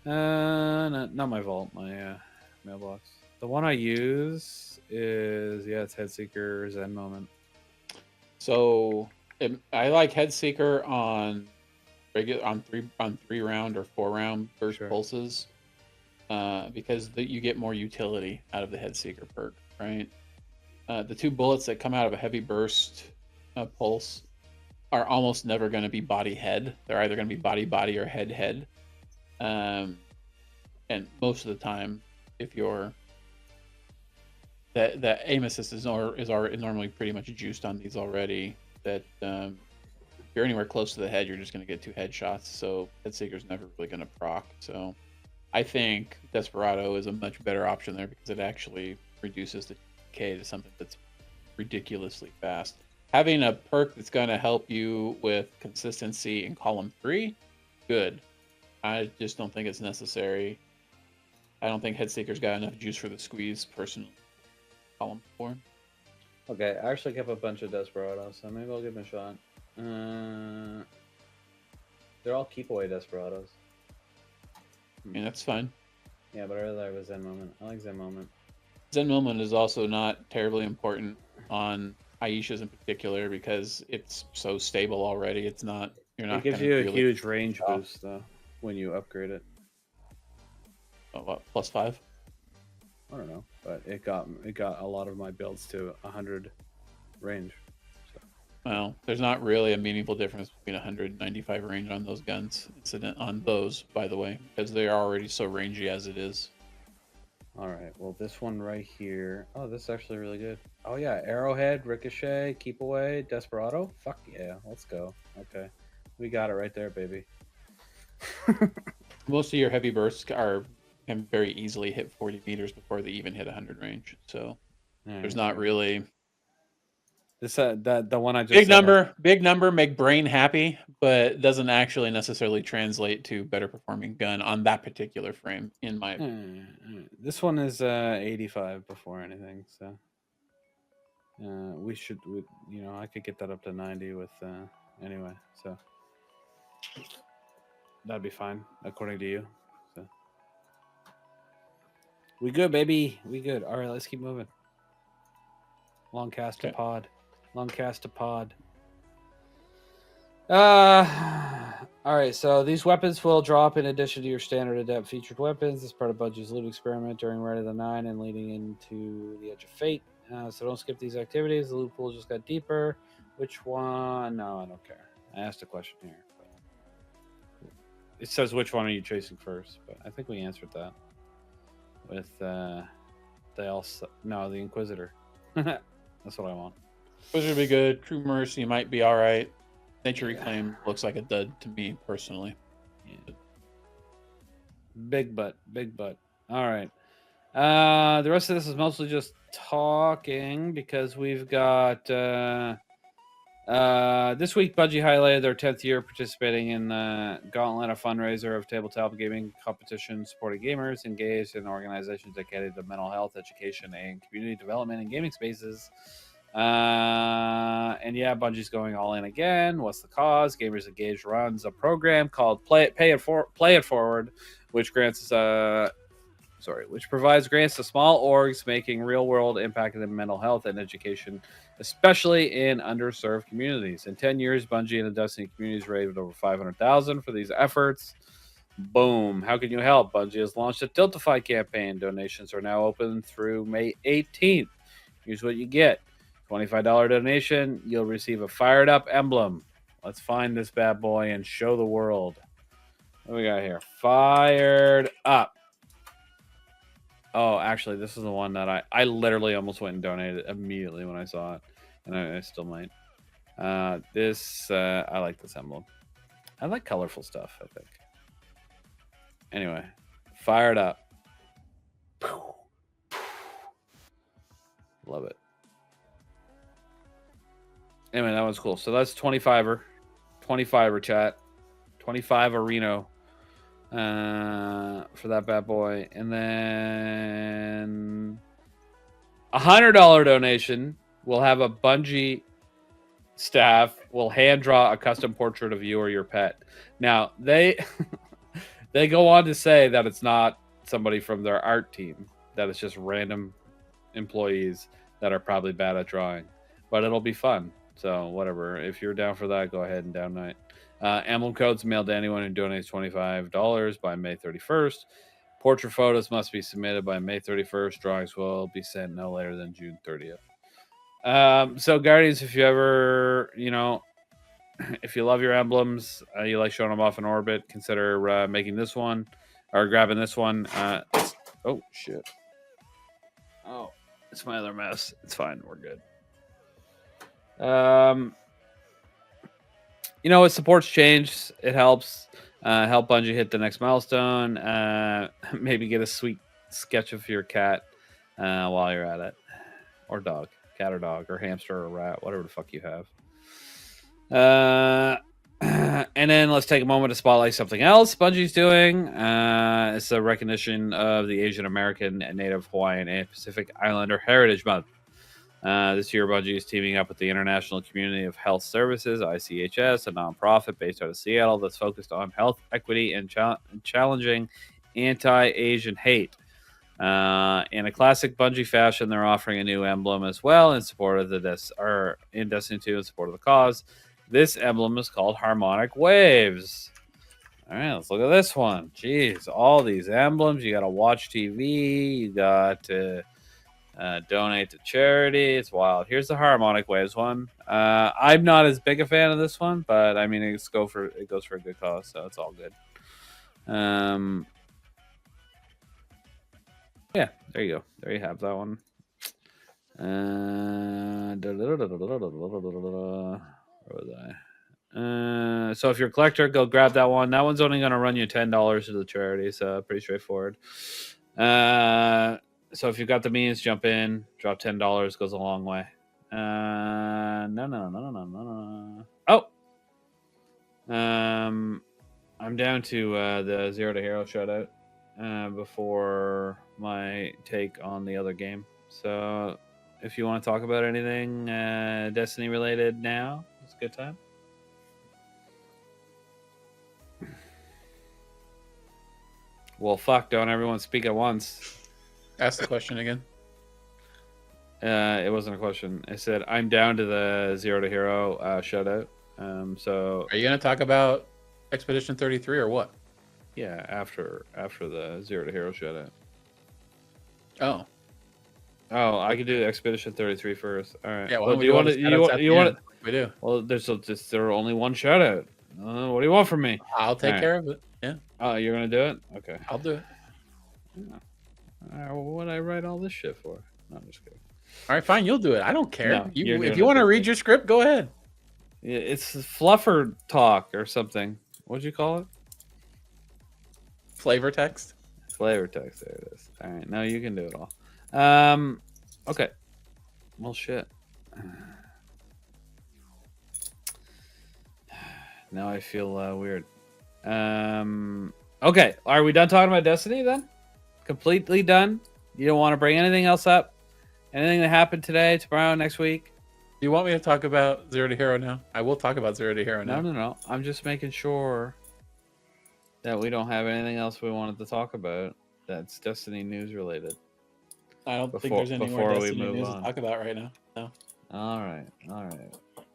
Not my vault, my mailbox. The one I use is... Yeah, it's Headseeker Zen Moment. So, I like Headseeker on regular on 3 round or 4 round burst pulses. Because you get more utility out of the Headseeker perk, right? The 2 bullets that come out of a heavy burst pulse are almost never going to be body-head. They're either going to be body-body or head-head. And most of the time, if you're... The aim assist is normally pretty much juiced on these already. That if you're anywhere close to the head, you're just going to get 2 headshots. So Headseeker's never really going to proc. So I think Desperado is a much better option there because it actually reduces the decay to something that's ridiculously fast. Having a perk that's going to help you with consistency in column 3, good. I just don't think it's necessary. I don't think Headseeker's got enough juice for the squeeze, personally. Column 4. Okay, I actually kept a bunch of Desperados, so maybe I'll give them a shot. They're all keep away Desperados. I mean, that's fine. Yeah, but I really like Zen Moment. I like Zen Moment. Zen Moment is also not terribly important on Aishas in particular because it's so stable already. It's not... You're not. It gives you a huge range boost, though, when you upgrade it. Oh, what, +5? I don't know, but it got a lot of my builds to 100 range. So. Well, there's not really a meaningful difference between 195 range on those guns. On those, by the way, because they are already so rangy as it is. All right. Well, this one right here. Oh, this is actually really good. Oh yeah, Arrowhead, Ricochet, Keep Away, Desperado. Fuck yeah, let's go. Okay, we got it right there, baby. Most of your heavy bursts can very easily hit 40 meters before they even hit 100 range. So there's not really this the one I just big number make brain happy, but doesn't actually necessarily translate to better performing gun on that particular frame. In my opinion. This one is 85 before anything, so I could get that up to 90 with anyway, so that'd be fine according to you. So we good, baby. We good. All right, let's keep moving. Long cast to pod. Long cast to pod. All right, so these weapons will drop in addition to your standard adept featured weapons as part of Bungie's loot experiment during Raid of the 9 and leading into the Edge of Fate. So don't skip these activities. The loot pool just got deeper. Which one? No, I don't care. I asked a question here. But it says which one are you chasing first, but I think we answered that with the Inquisitor. That's what I want. Inquisitor would be good. True Mercy might be all right. Nature Reclaim looks like a dud to me personally. Yeah. Big butt. All right. The rest of this is mostly just talking because we've got this week Bungie highlighted their 10th year participating in Gauntlet, a fundraiser of tabletop gaming competition supporting gamers engaged in organizations dedicated to mental health, education, and community development in gaming spaces. And yeah, Bungie's going all in again. What's the cause? Gamers Engaged runs a program called Play It Forward, which provides grants to small orgs making real world impact in mental health and education, especially in underserved communities. In 10 years, Bungie and the Destiny communities raised over $500,000 for these efforts. Boom. How can you help? Bungie has launched a Tiltify campaign. Donations are now open through May 18th. Here's what you get. $25 donation, you'll receive a fired up emblem. Let's find this bad boy and show the world. What we got here? Fired up. Oh, actually, this is the one that I literally almost went and donated immediately when I saw it, and I still might. This I like this emblem. I like colorful stuff, I think. Anyway, fired up. Love it. Anyway, that one's cool. So that's 25er. 25er chat. 25 Reno for that bad boy. And then $100 donation will have a Bungie staff will hand draw a custom portrait of you or your pet. Now, they they go on to say that it's not somebody from their art team, that it's just random employees that are probably bad at drawing, but it'll be fun. So whatever, if you're down for that, go ahead and donate. Emblem codes mailed to anyone who donates $25 by May 31st. Portrait photos must be submitted by May 31st. Drawings will be sent no later than June 30th. So Guardians, if you ever, if you love your emblems, you like showing them off in orbit, consider making this one or grabbing this one. Oh shit. Oh, it's my other mess. It's fine. We're good. It supports change. It helps help Bungie hit the next milestone. Maybe get a sweet sketch of your cat while you're at it, or dog, cat or dog, or hamster or rat, whatever the fuck you have. And then let's take a moment to spotlight something else Bungie's doing. It's a recognition of the Asian American, Native Hawaiian, and Pacific Islander Heritage Month. This year, Bungie is teaming up with the International Community of Health Services, ICHS, a nonprofit based out of Seattle that's focused on health equity and challenging anti-Asian hate. In a classic Bungie fashion, they're offering a new emblem as well in support of in Destiny 2 in support of the cause. This emblem is called Harmonic Waves. All right, let's look at this one. Jeez, all these emblems. You got to watch TV. You got to donate to charity. It's wild. Here's the Harmonic Waves one. I'm not as big a fan of this one, but I mean, it goes for a good cause, so it's all good. Yeah, there you go. There you have that one. Where was I? So if you're a collector, go grab that one. That one's only going to run you $10 to the charity, so pretty straightforward. So if you've got the means, jump in. Drop $10 goes a long way. No. Oh, I'm down to the Zero to Hero shoutout before my take on the other game. So if you want to talk about anything Destiny related now, it's a good time. Well, fuck, don't everyone speak at once. Ask the question again. It wasn't a question. I said I'm down to the Zero to Hero shutout. So are you gonna talk about Expedition 33 or what? Yeah, after the Zero to Hero shutout. Oh, I could do Expedition 33 first. All right. Yeah. Well, do you want to? You want to? We do. Well, there's only one shutout. What do you want from me? I'll take care of it. Yeah. Oh, you're gonna do it? Okay. I'll do it. Yeah. Well, what did I write all this shit for? No, I'm just kidding. All right, fine. You'll do it. I don't care. No, if you want to read your script, go ahead. Yeah, it's fluffer talk or something. What'd you call it? Flavor text. Flavor text. There it is. All right. Now you can do it all. Okay. Well, shit. Now I feel weird. Okay. Are we done talking about Destiny then? Completely done? You don't want to bring anything else up? Anything that happened today, tomorrow, next week? Do you want me to talk about Zero to Hero now? I will talk about Zero to Hero now. No. I'm just making sure that we don't have anything else we wanted to talk about that's Destiny news related. I don't think there's any more Destiny news to talk about right now. No. All right.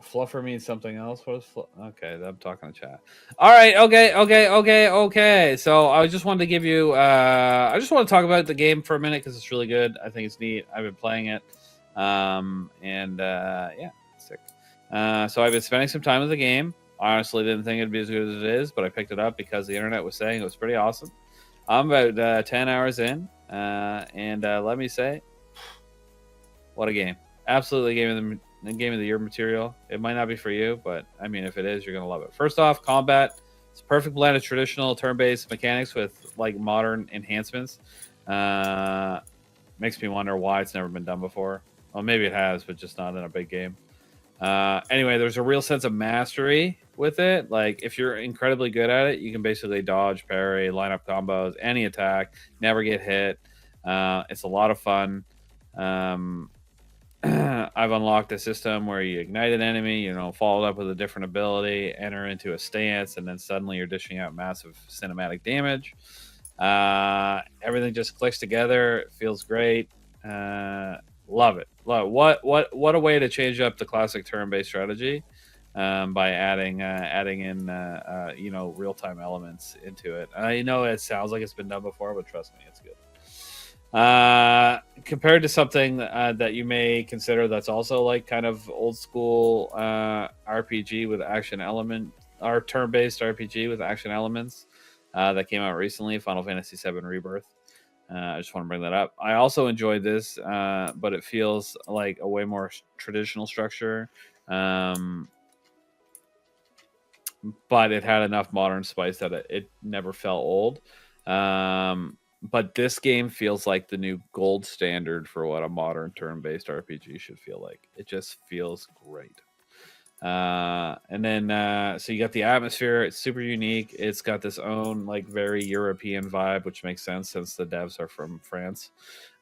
Fluffer means something else. What is okay? I'm talking to chat. All right. Okay. So I just wanted to give you. I just want to talk about the game for a minute because it's really good. I think it's neat. I've been playing it, yeah, it's sick. So I've been spending some time with the game. Honestly, didn't think it'd be as good as it is, but I picked it up because the internet was saying it was pretty awesome. I'm about 10 hours in, and let me say, what a game! Absolutely game of the year material. It might not be for you, but I mean, if it is, you're gonna love it. First off, combat. It's a perfect blend of traditional turn-based mechanics with like modern enhancements. Makes me wonder why it's never been done before. Well, maybe it has, but just not in a big game. Anyway, there's a real sense of mastery with it. Like, if you're incredibly good at it, you can basically dodge, parry, line up combos, any attack, never get hit. It's a lot of fun. I've unlocked a system where you ignite an enemy, follow it up with a different ability, enter into a stance, and then suddenly you're dishing out massive cinematic damage. Everything just clicks together. It feels great. Love it. What a way to change up the classic turn-based strategy by adding in real-time elements into it. I know it sounds like it's been done before, but trust me, it's good. Compared to something that you may consider that's also like kind of old school RPG with action element, or turn-based RPG with action elements that came out recently, Final Fantasy VII Rebirth. I just want to bring that up. I also enjoyed this, but it feels like a way more traditional structure. But it had enough modern spice that it never felt old. But this game feels like the new gold standard for what a modern turn-based RPG should feel like. It just feels great. And then so you got the atmosphere. It's super unique. It's got this own like very European vibe, which makes sense since the devs are from France.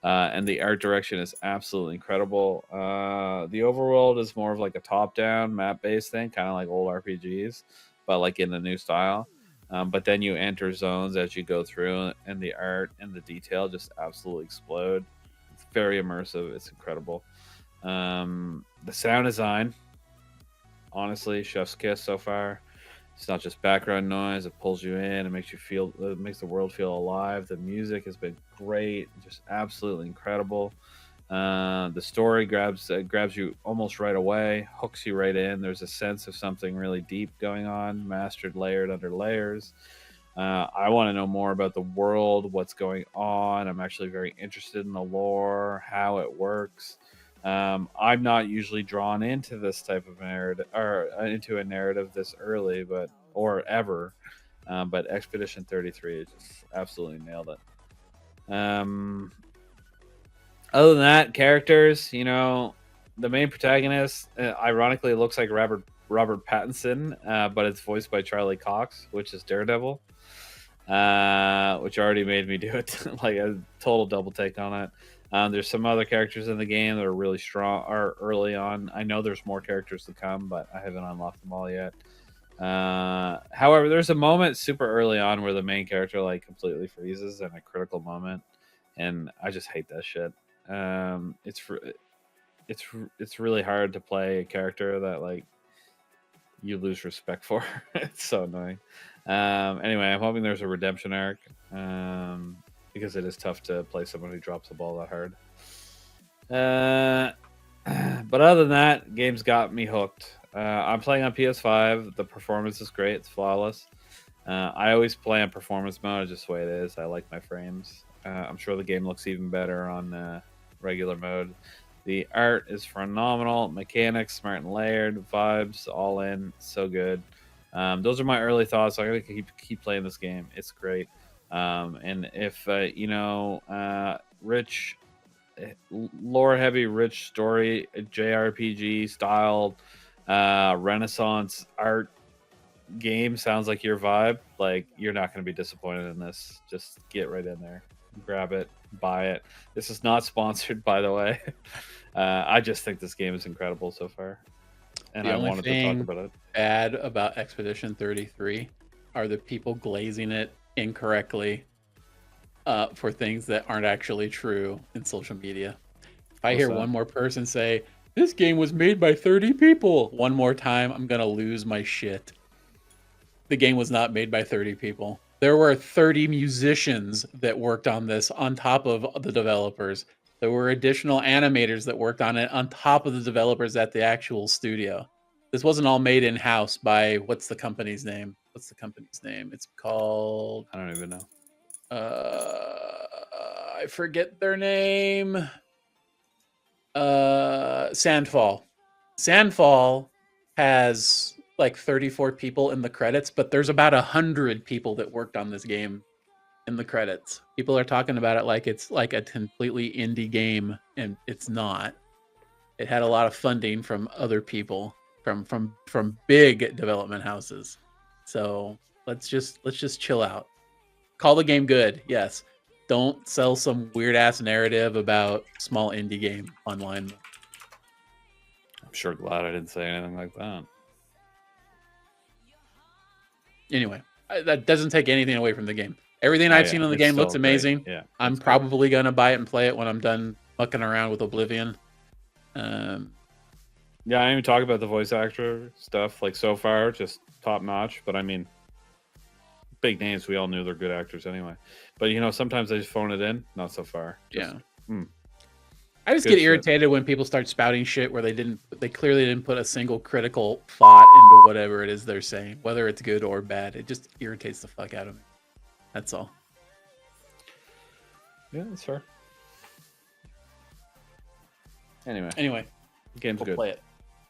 And the art direction is absolutely incredible. The overworld is more of like a top-down map-based thing, kind of like old RPGs, but like in the new style. But then you enter zones as you go through, and the art and the detail just absolutely explode. It's very immersive. It's incredible. The sound design, honestly, chef's kiss so far. It's not just background noise. It pulls you in. It makes the world feel alive. The music has been great, just absolutely incredible. The story grabs you almost right away, hooks you right in. There's a sense of something really deep going on, mastered, layered under layers. I want to know more about the world, what's going on. I'm actually very interested in the lore, how it works. I'm not usually drawn into this type of narrative, or into a narrative this early, or ever. But Expedition 33 just absolutely nailed it. Other than that, characters, the main protagonist, ironically, looks like Robert Pattinson, but it's voiced by Charlie Cox, which is Daredevil, which already made me do it, like a total double take on it. There's some other characters in the game that are really strong, or early on. I know there's more characters to come, but I haven't unlocked them all yet. However, there's a moment super early on where the main character like completely freezes in a critical moment, and I just hate that shit. It's really hard to play a character that like you lose respect for. It's so annoying. Anyway, I'm hoping there's a redemption arc, because it is tough to play someone who drops the ball that hard. But other than that, game's got me hooked. I'm playing on PS5. The performance is great. It's flawless. I always play on performance mode. It's just the way it is. I like my frames. I'm sure the game looks even better on regular mode. The art is phenomenal. Mechanics, smart and layered. Vibes, all in. So good. Those are my early thoughts. I'm going to keep playing this game. It's great. And if, rich, lore-heavy, rich story, JRPG style, Renaissance art game sounds like your vibe, like you're not going to be disappointed in this. Just get right in there, grab it, buy it. This is not sponsored, by the way. I just think this game is incredible so far, and I wanted to talk about it. Bad about Expedition 33 are the people glazing it incorrectly for things that aren't actually true in social media. If I hear one more person say this game was made by 30 people one more time, I'm gonna lose my shit. The game was not made by 30 people. There were 30 musicians that worked on this on top of the developers. There were additional animators that worked on it on top of the developers at the actual studio. This wasn't all made in house by what's the company's name? What's the company's name? It's called. I don't even know. I forget their name. Sandfall. Sandfall has like 34 people in the credits, but there's about 100 people that worked on this game in the credits. People are talking about it like it's like a completely indie game, and it's not. It had a lot of funding from other people, from big development houses. So let's just chill out. Call the game good, yes. Don't sell some weird ass narrative about small indie game online. I'm sure glad I didn't say anything like that. Anyway, that doesn't take anything away from the game. Everything Oh, I've yeah, seen on the it's game looks still great. amazing. Yeah, I'm it's great. probably gonna buy it and play it when I'm done mucking around with Oblivion. Yeah, I didn't even talk about the voice actor stuff. Like so far, just top notch. But I mean, big names. We all knew they're good actors anyway. But you know, sometimes they just phone it in. Not so far. Just, yeah. I just Good get shit. irritated when people start spouting shit where they clearly didn't put a single critical thought into whatever it is they're saying, whether it's good or bad. It just irritates the fuck out of me. That's all. Yeah, that's fair. Anyway, game's we'll good. play it.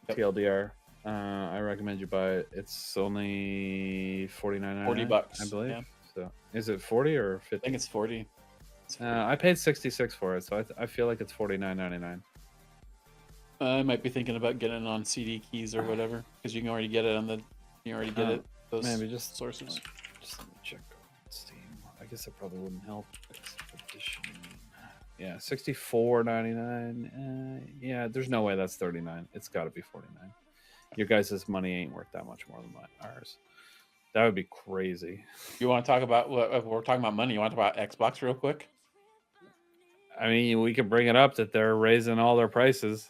Yep. TLDR. I recommend you buy it. It's only $49.99, $40, I believe. yeah. So, is it 40 or 50? I think it's 40. I paid 66 for it, so I feel like it's $49.99. I might be thinking about getting it on CD keys or whatever, because you can already get it on the. You already get it. Those Maybe just sources. Just let me check on Steam. I guess that probably wouldn't help. Edition. Yeah, $64.99. Yeah, there's no way that's 39. It's got to be 49. Your guys' money ain't worth that much more than ours. That would be crazy. You want to talk about what we're talking about money? You want to talk about Xbox real quick? I mean, we could bring it up that they're raising all their prices.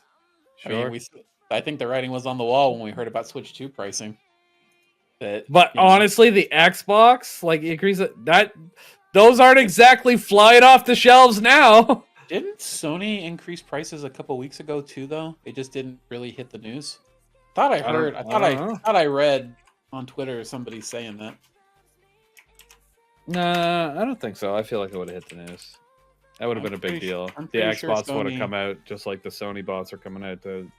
Sure. I mean, I think the writing was on the wall when we heard about Switch 2 pricing. But honestly, the Xbox, like, increase that those aren't exactly flying off the shelves now. Didn't Sony increase prices a couple weeks ago too? Though it just didn't really hit the news. Thought I heard. I thought I read on Twitter somebody saying that. Nah, I don't think so. I feel like it would have hit the news. That would have been a big deal. The Xbox would have come out just like the Sony bots are coming out to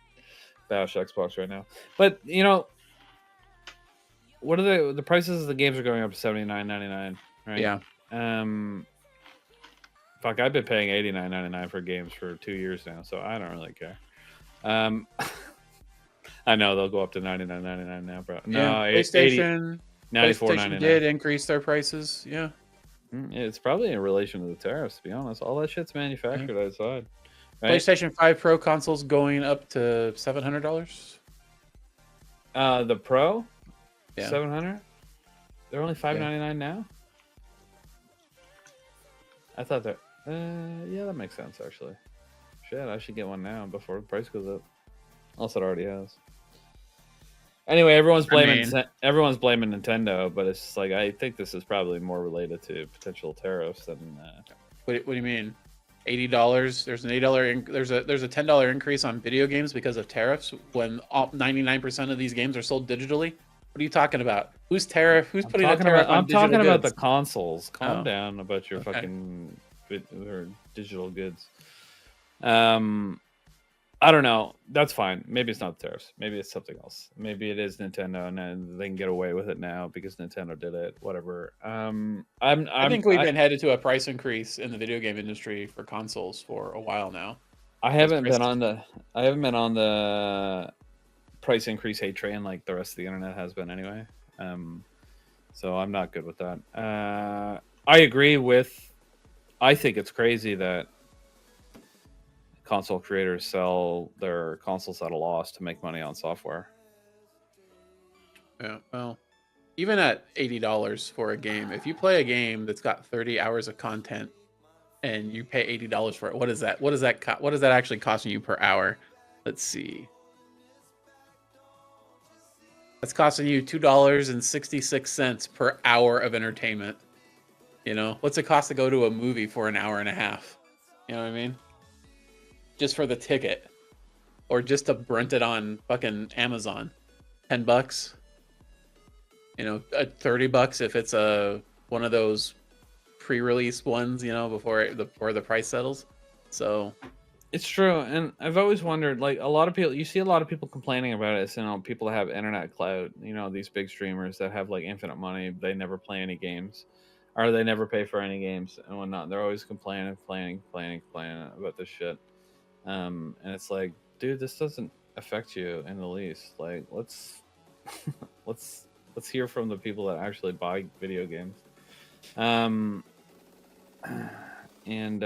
bash Xbox right now. But you know, what are the prices of the games are going up to $79.99, right? Yeah. Fuck, I've been paying $89.99 for games for 2 years now, so I don't really care. I know they'll go up to $99.99 now, bro. No, yeah, PlayStation $94.99 did increase their prices. Yeah. It's probably in relation to the tariffs, to be honest. All that shit's manufactured outside. Right? PlayStation 5 Pro consoles going up to $700. The Pro, yeah. $700. They're only $599 now. I thought that. Yeah, that makes sense actually. Shit, I should get one now before the price goes up. Unless it already has. Anyway, everyone's blaming Nintendo, but it's just like I think this is probably more related to potential tariffs than. What do you mean? $80? There's an $8. There's a $10 increase on video games because of tariffs. When 99% of these games are sold digitally. What are you talking about? Who's tariff? Who's putting a tariff on digital goods? I'm talking about the consoles. Calm down about your okay. fucking digital goods. I don't know. That's fine. Maybe it's not tariffs. Maybe it's something else. Maybe it is Nintendo, and they can get away with it now because Nintendo did it. Whatever. I think we've been headed to a price increase in the video game industry for consoles for a while now. I haven't been on the price increase hate train like the rest of the internet has been anyway. So I'm not good with that. I agree with. I think it's crazy that console creators sell their consoles at a loss to make money on software. Yeah, well, even at $80 for a game, if you play a game that's got 30 hours of content and you pay $80 for it, what is that? What is that actually costing you per hour? Let's see. That's costing you $2.66 per hour of entertainment. You know, what's it cost to go to a movie for an hour and a half? You know what I mean? Just for the ticket, or just to rent it on fucking Amazon. $10. You know, $30 if it's one of those pre-release ones, you know, before the price settles. So It's true, and I've always wondered, like, a lot of people, you see a lot of people complaining about it. You know, people that have internet clout, you know, these big streamers that have like infinite money, they never play any games, or they never pay for any games and whatnot. They're always complaining about this shit. And it's like, dude, this doesn't affect you in the least. Like, let's let's hear from the people that actually buy video games. Um, and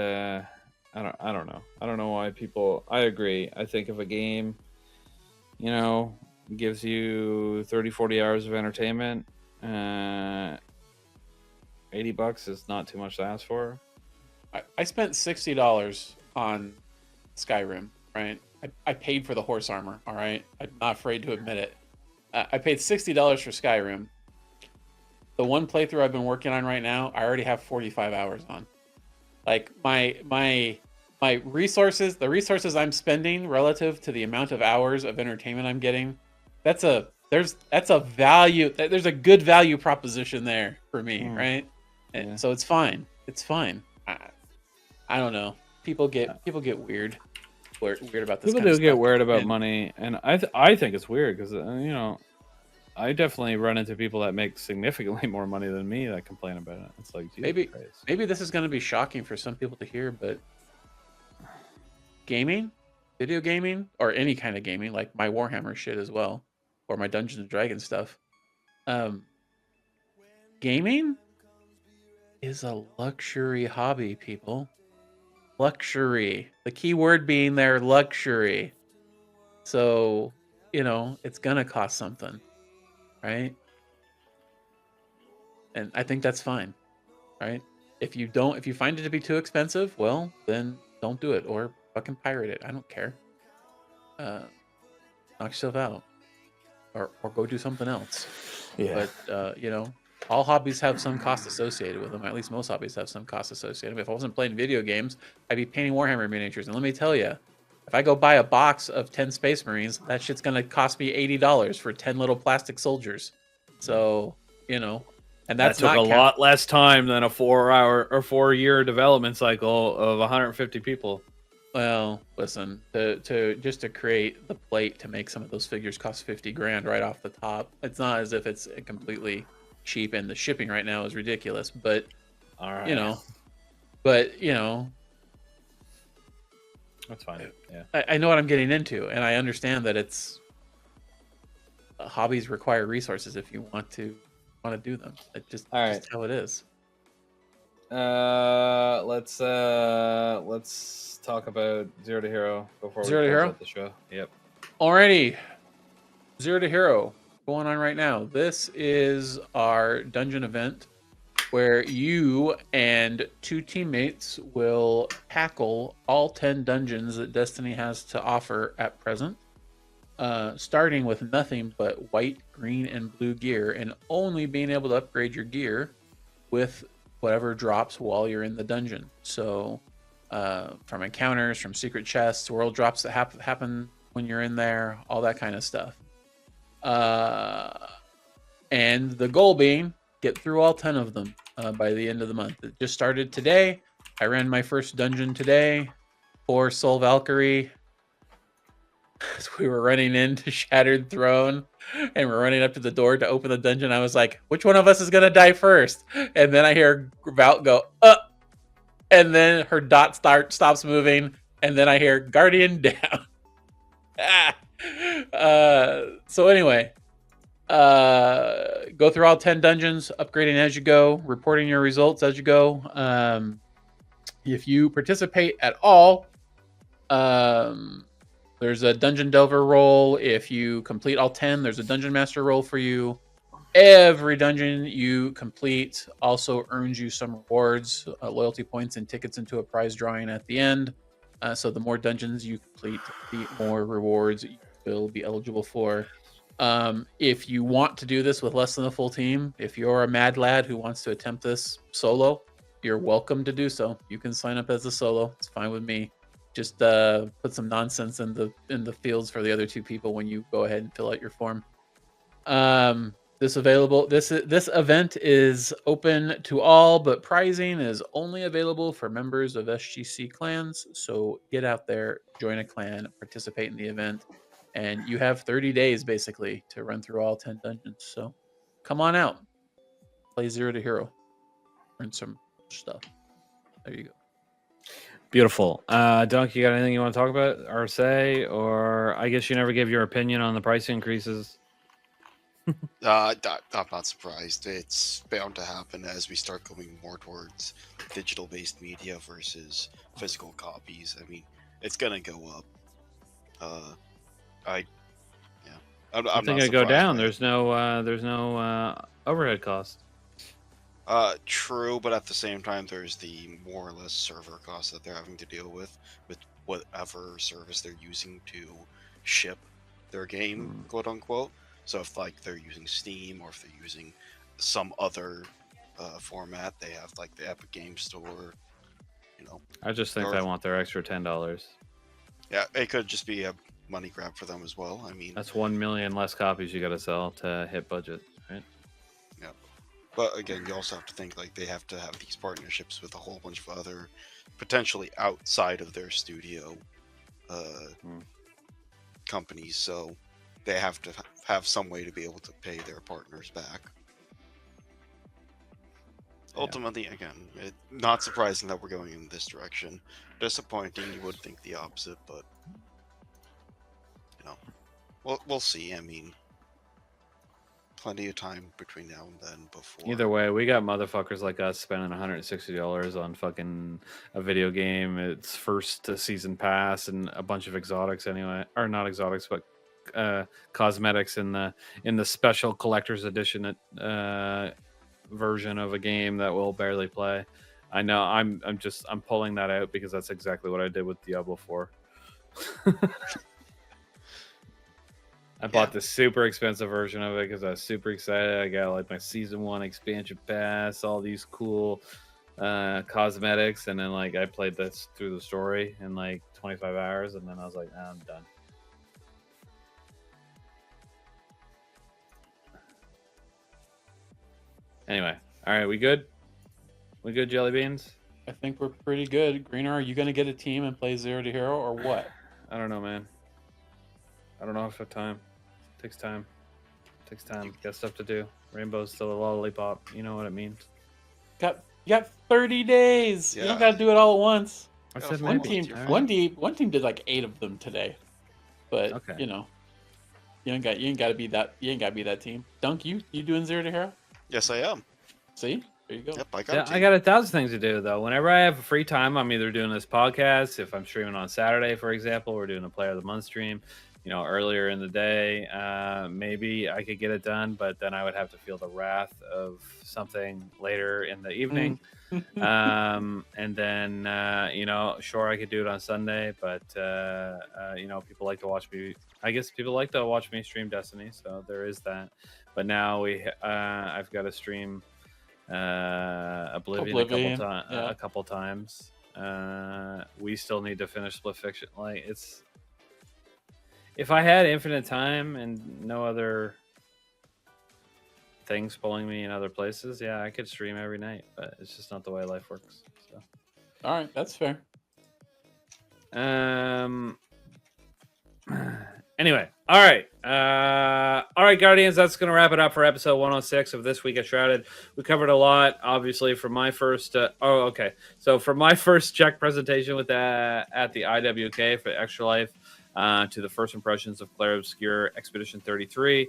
I don't know. I don't know why people. I agree. I think if a game, you know, gives you 30, 40 hours of entertainment, $80 is not too much to ask for. I spent $60 on Skyrim, right? I paid for the horse armor, all right? I'm not afraid to admit it. I paid $60 for Skyrim. The one playthrough I've been working on right now, I already have 45 hours on. Like, my resources, the resources I'm spending relative to the amount of hours of entertainment I'm getting, that's a value. There's a good value proposition there for me, right? And Yeah. so it's fine. It's fine. I don't know. People get weird about this. People do get weird about money, and I think it's weird because you know, I definitely run into people that make significantly more money than me that complain about it. It's like, Jesus Christ. Maybe this is going to be shocking for some people to hear, but gaming, video gaming, or any kind of gaming, like my Warhammer shit as well, or my Dungeons and Dragons stuff, gaming is a luxury hobby, people. Luxury. The key word being there, luxury. So, you know, it's gonna cost something, right? And I think that's fine, right? If you find it to be too expensive, well, then don't do it, or fucking pirate it. I don't care. Knock yourself out, or go do something else. Yeah. But you know, all hobbies have some cost associated with them. At least most hobbies have some cost associated. If I wasn't playing video games, I'd be painting Warhammer miniatures. And let me tell you, if I go buy a box of 10 Space Marines, that shit's gonna cost me $80 for 10 little plastic soldiers. So, you know, and that took a lot less time than a 4-hour or 4-year development cycle of 150 people. Well, listen, to create the plate to make some of those figures cost $50,000 right off the top. It's not as if it's completely cheap, and the shipping right now is ridiculous. But All right. you know, That's fine. Yeah. I know what I'm getting into, and I understand that it's hobbies require resources if you want to do them. It's just how it is. Let's talk about Zero to Hero before Zero we to close Hero? out the show. Yep. Alrighty, Zero to Hero going on right now. This is our dungeon event where you and 2 teammates will tackle all 10 dungeons that Destiny has to offer at present, starting with nothing but white, green, and blue gear, and only being able to upgrade your gear with whatever drops while you're in the dungeon. So from encounters, from secret chests, world drops that happen when you're in there, all that kind of stuff. And the goal being, get through all 10 of them by the end of the month. It just started today. I ran my first dungeon today for Soul Valkyrie. As we were running into Shattered Throne and we're running up to the door to open the dungeon, I was like, which one of us is going to die first? And then I hear Val go, up. And then her dot stops moving. And then I hear Guardian down. So anyway, go through all 10 dungeons, upgrading as you go, reporting your results as you go. If you participate at all, there's a Dungeon Delver role. If you complete all 10, there's a Dungeon Master role for you. Every dungeon you complete also earns you some rewards, loyalty points, and tickets into a prize drawing at the end. So the more dungeons you complete, the more rewards you will be eligible for. If you want to do this with less than a full team, if you're a mad lad who wants to attempt this solo, you're welcome to do so. You can sign up as a solo. It's fine with me. Just put some nonsense in the fields for the other 2 people when you go ahead and fill out your form. This event is open to all, but pricing is only available for members of SGC clans. So get out there, join a clan, participate in the event, and you have 30 days basically to run through all 10 dungeons. So come on out, play Zero to Hero, learn some stuff. There you go. Beautiful. Dunk, you got anything you want to talk about or say? Or I guess you never gave your opinion on the price increases. I'm not surprised. It's bound to happen as we start going more towards digital-based media versus physical copies. I mean, it's gonna go up. I'm I not think it'd go surprised down. by it. There's no overhead cost. True, but at the same time, there's the more or less server costs that they're having to deal with whatever service they're using to ship their game, quote unquote. So if like they're using Steam or if they're using some other format, they have like the Epic Game Store. You know, I just think Or- they want their extra $10. yeah, it could just be a money grab for them as well. I mean, That's 1 million less copies you got to sell to hit budget, right? but again, you also have to think like they have to have these partnerships with a whole bunch of other potentially outside of their studio companies, so they have to have some way to be able to pay their partners back. Yeah. Ultimately, again, not surprising that we're going in this direction. Disappointing, you would think the opposite, but you know, we'll see. I mean, plenty of time between now and then before. Either way, we got motherfuckers like us spending $160 on fucking a video game. Its first season pass and a bunch of exotics anyway, or not exotics, but cosmetics in the special collector's edition version of a game that we'll barely play. I know I'm pulling that out because that's exactly what I did with Diablo 4. I bought the super expensive version of it because I was super excited. I got like my season 1 expansion pass, all these cool cosmetics, and then like I played this through the story in like 25 hours, and then I was like, I'm done. Anyway, all right, we good? We good, Jelly Beans? I think we're pretty good. Greener, are you going to get a team and play Zero to Hero or what? I don't know, man. I don't know if I have time. Takes time. Got stuff to do. Rainbow's still a lollipop. You know what it means. You got 30 days. You Yeah. don't got to do it all at once. I Yeah, said one maybe. team- All right. One team did like 8 of them today, but Okay. you know, you ain't got to be that. You ain't got to be that team. Dunk, you doing Zero to Hero? Yes, I am. See, there you go. Yep, I got Yeah, a I team. got 1,000 things to do though. Whenever I have free time, I'm either doing this podcast. If I'm streaming on Saturday, for example, we're doing a Player of the Month stream. You know, earlier in the day, maybe I could get it done, but then I would have to feel the wrath of something later in the evening. And then, you know, sure, I could do it on Sunday, but, you know, people like to watch me. I guess people like to watch me stream Destiny, so there is that. But now I've got to stream Oblivion yeah. a couple times. We still need to finish Split Fiction. Like, it's... If I had infinite time and no other things pulling me in other places, yeah, I could stream every night, but it's just not the way life works. So, All right, that's fair. anyway, all right, Guardians, that's gonna wrap it up for episode 106 of This Week at Shrouded. We covered a lot, obviously, from my first so from my first Czech presentation with at the IWK for Extra Life, to the first impressions of Claire Obscura Expedition 33,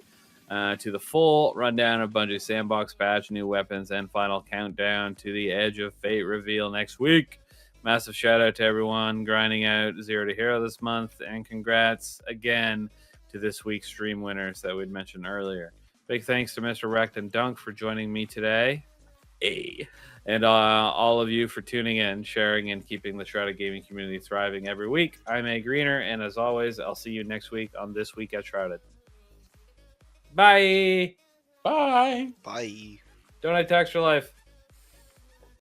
to the full rundown of Bungie's Sandbox patch, new weapons, and final countdown to the Edge of Fate reveal next week. Massive shout out to everyone grinding out Zero to Hero this month, and congrats again to this week's stream winners that we'd mentioned earlier. Big thanks to Mr. Recht and Dunk for joining me today. And all of you for tuning in, sharing, and keeping the Shrouded Gaming community thriving every week. I'm A. Greener, and as always, I'll see you next week on This Week at Shrouded. Bye! Bye. Bye. Donate to Extra Life.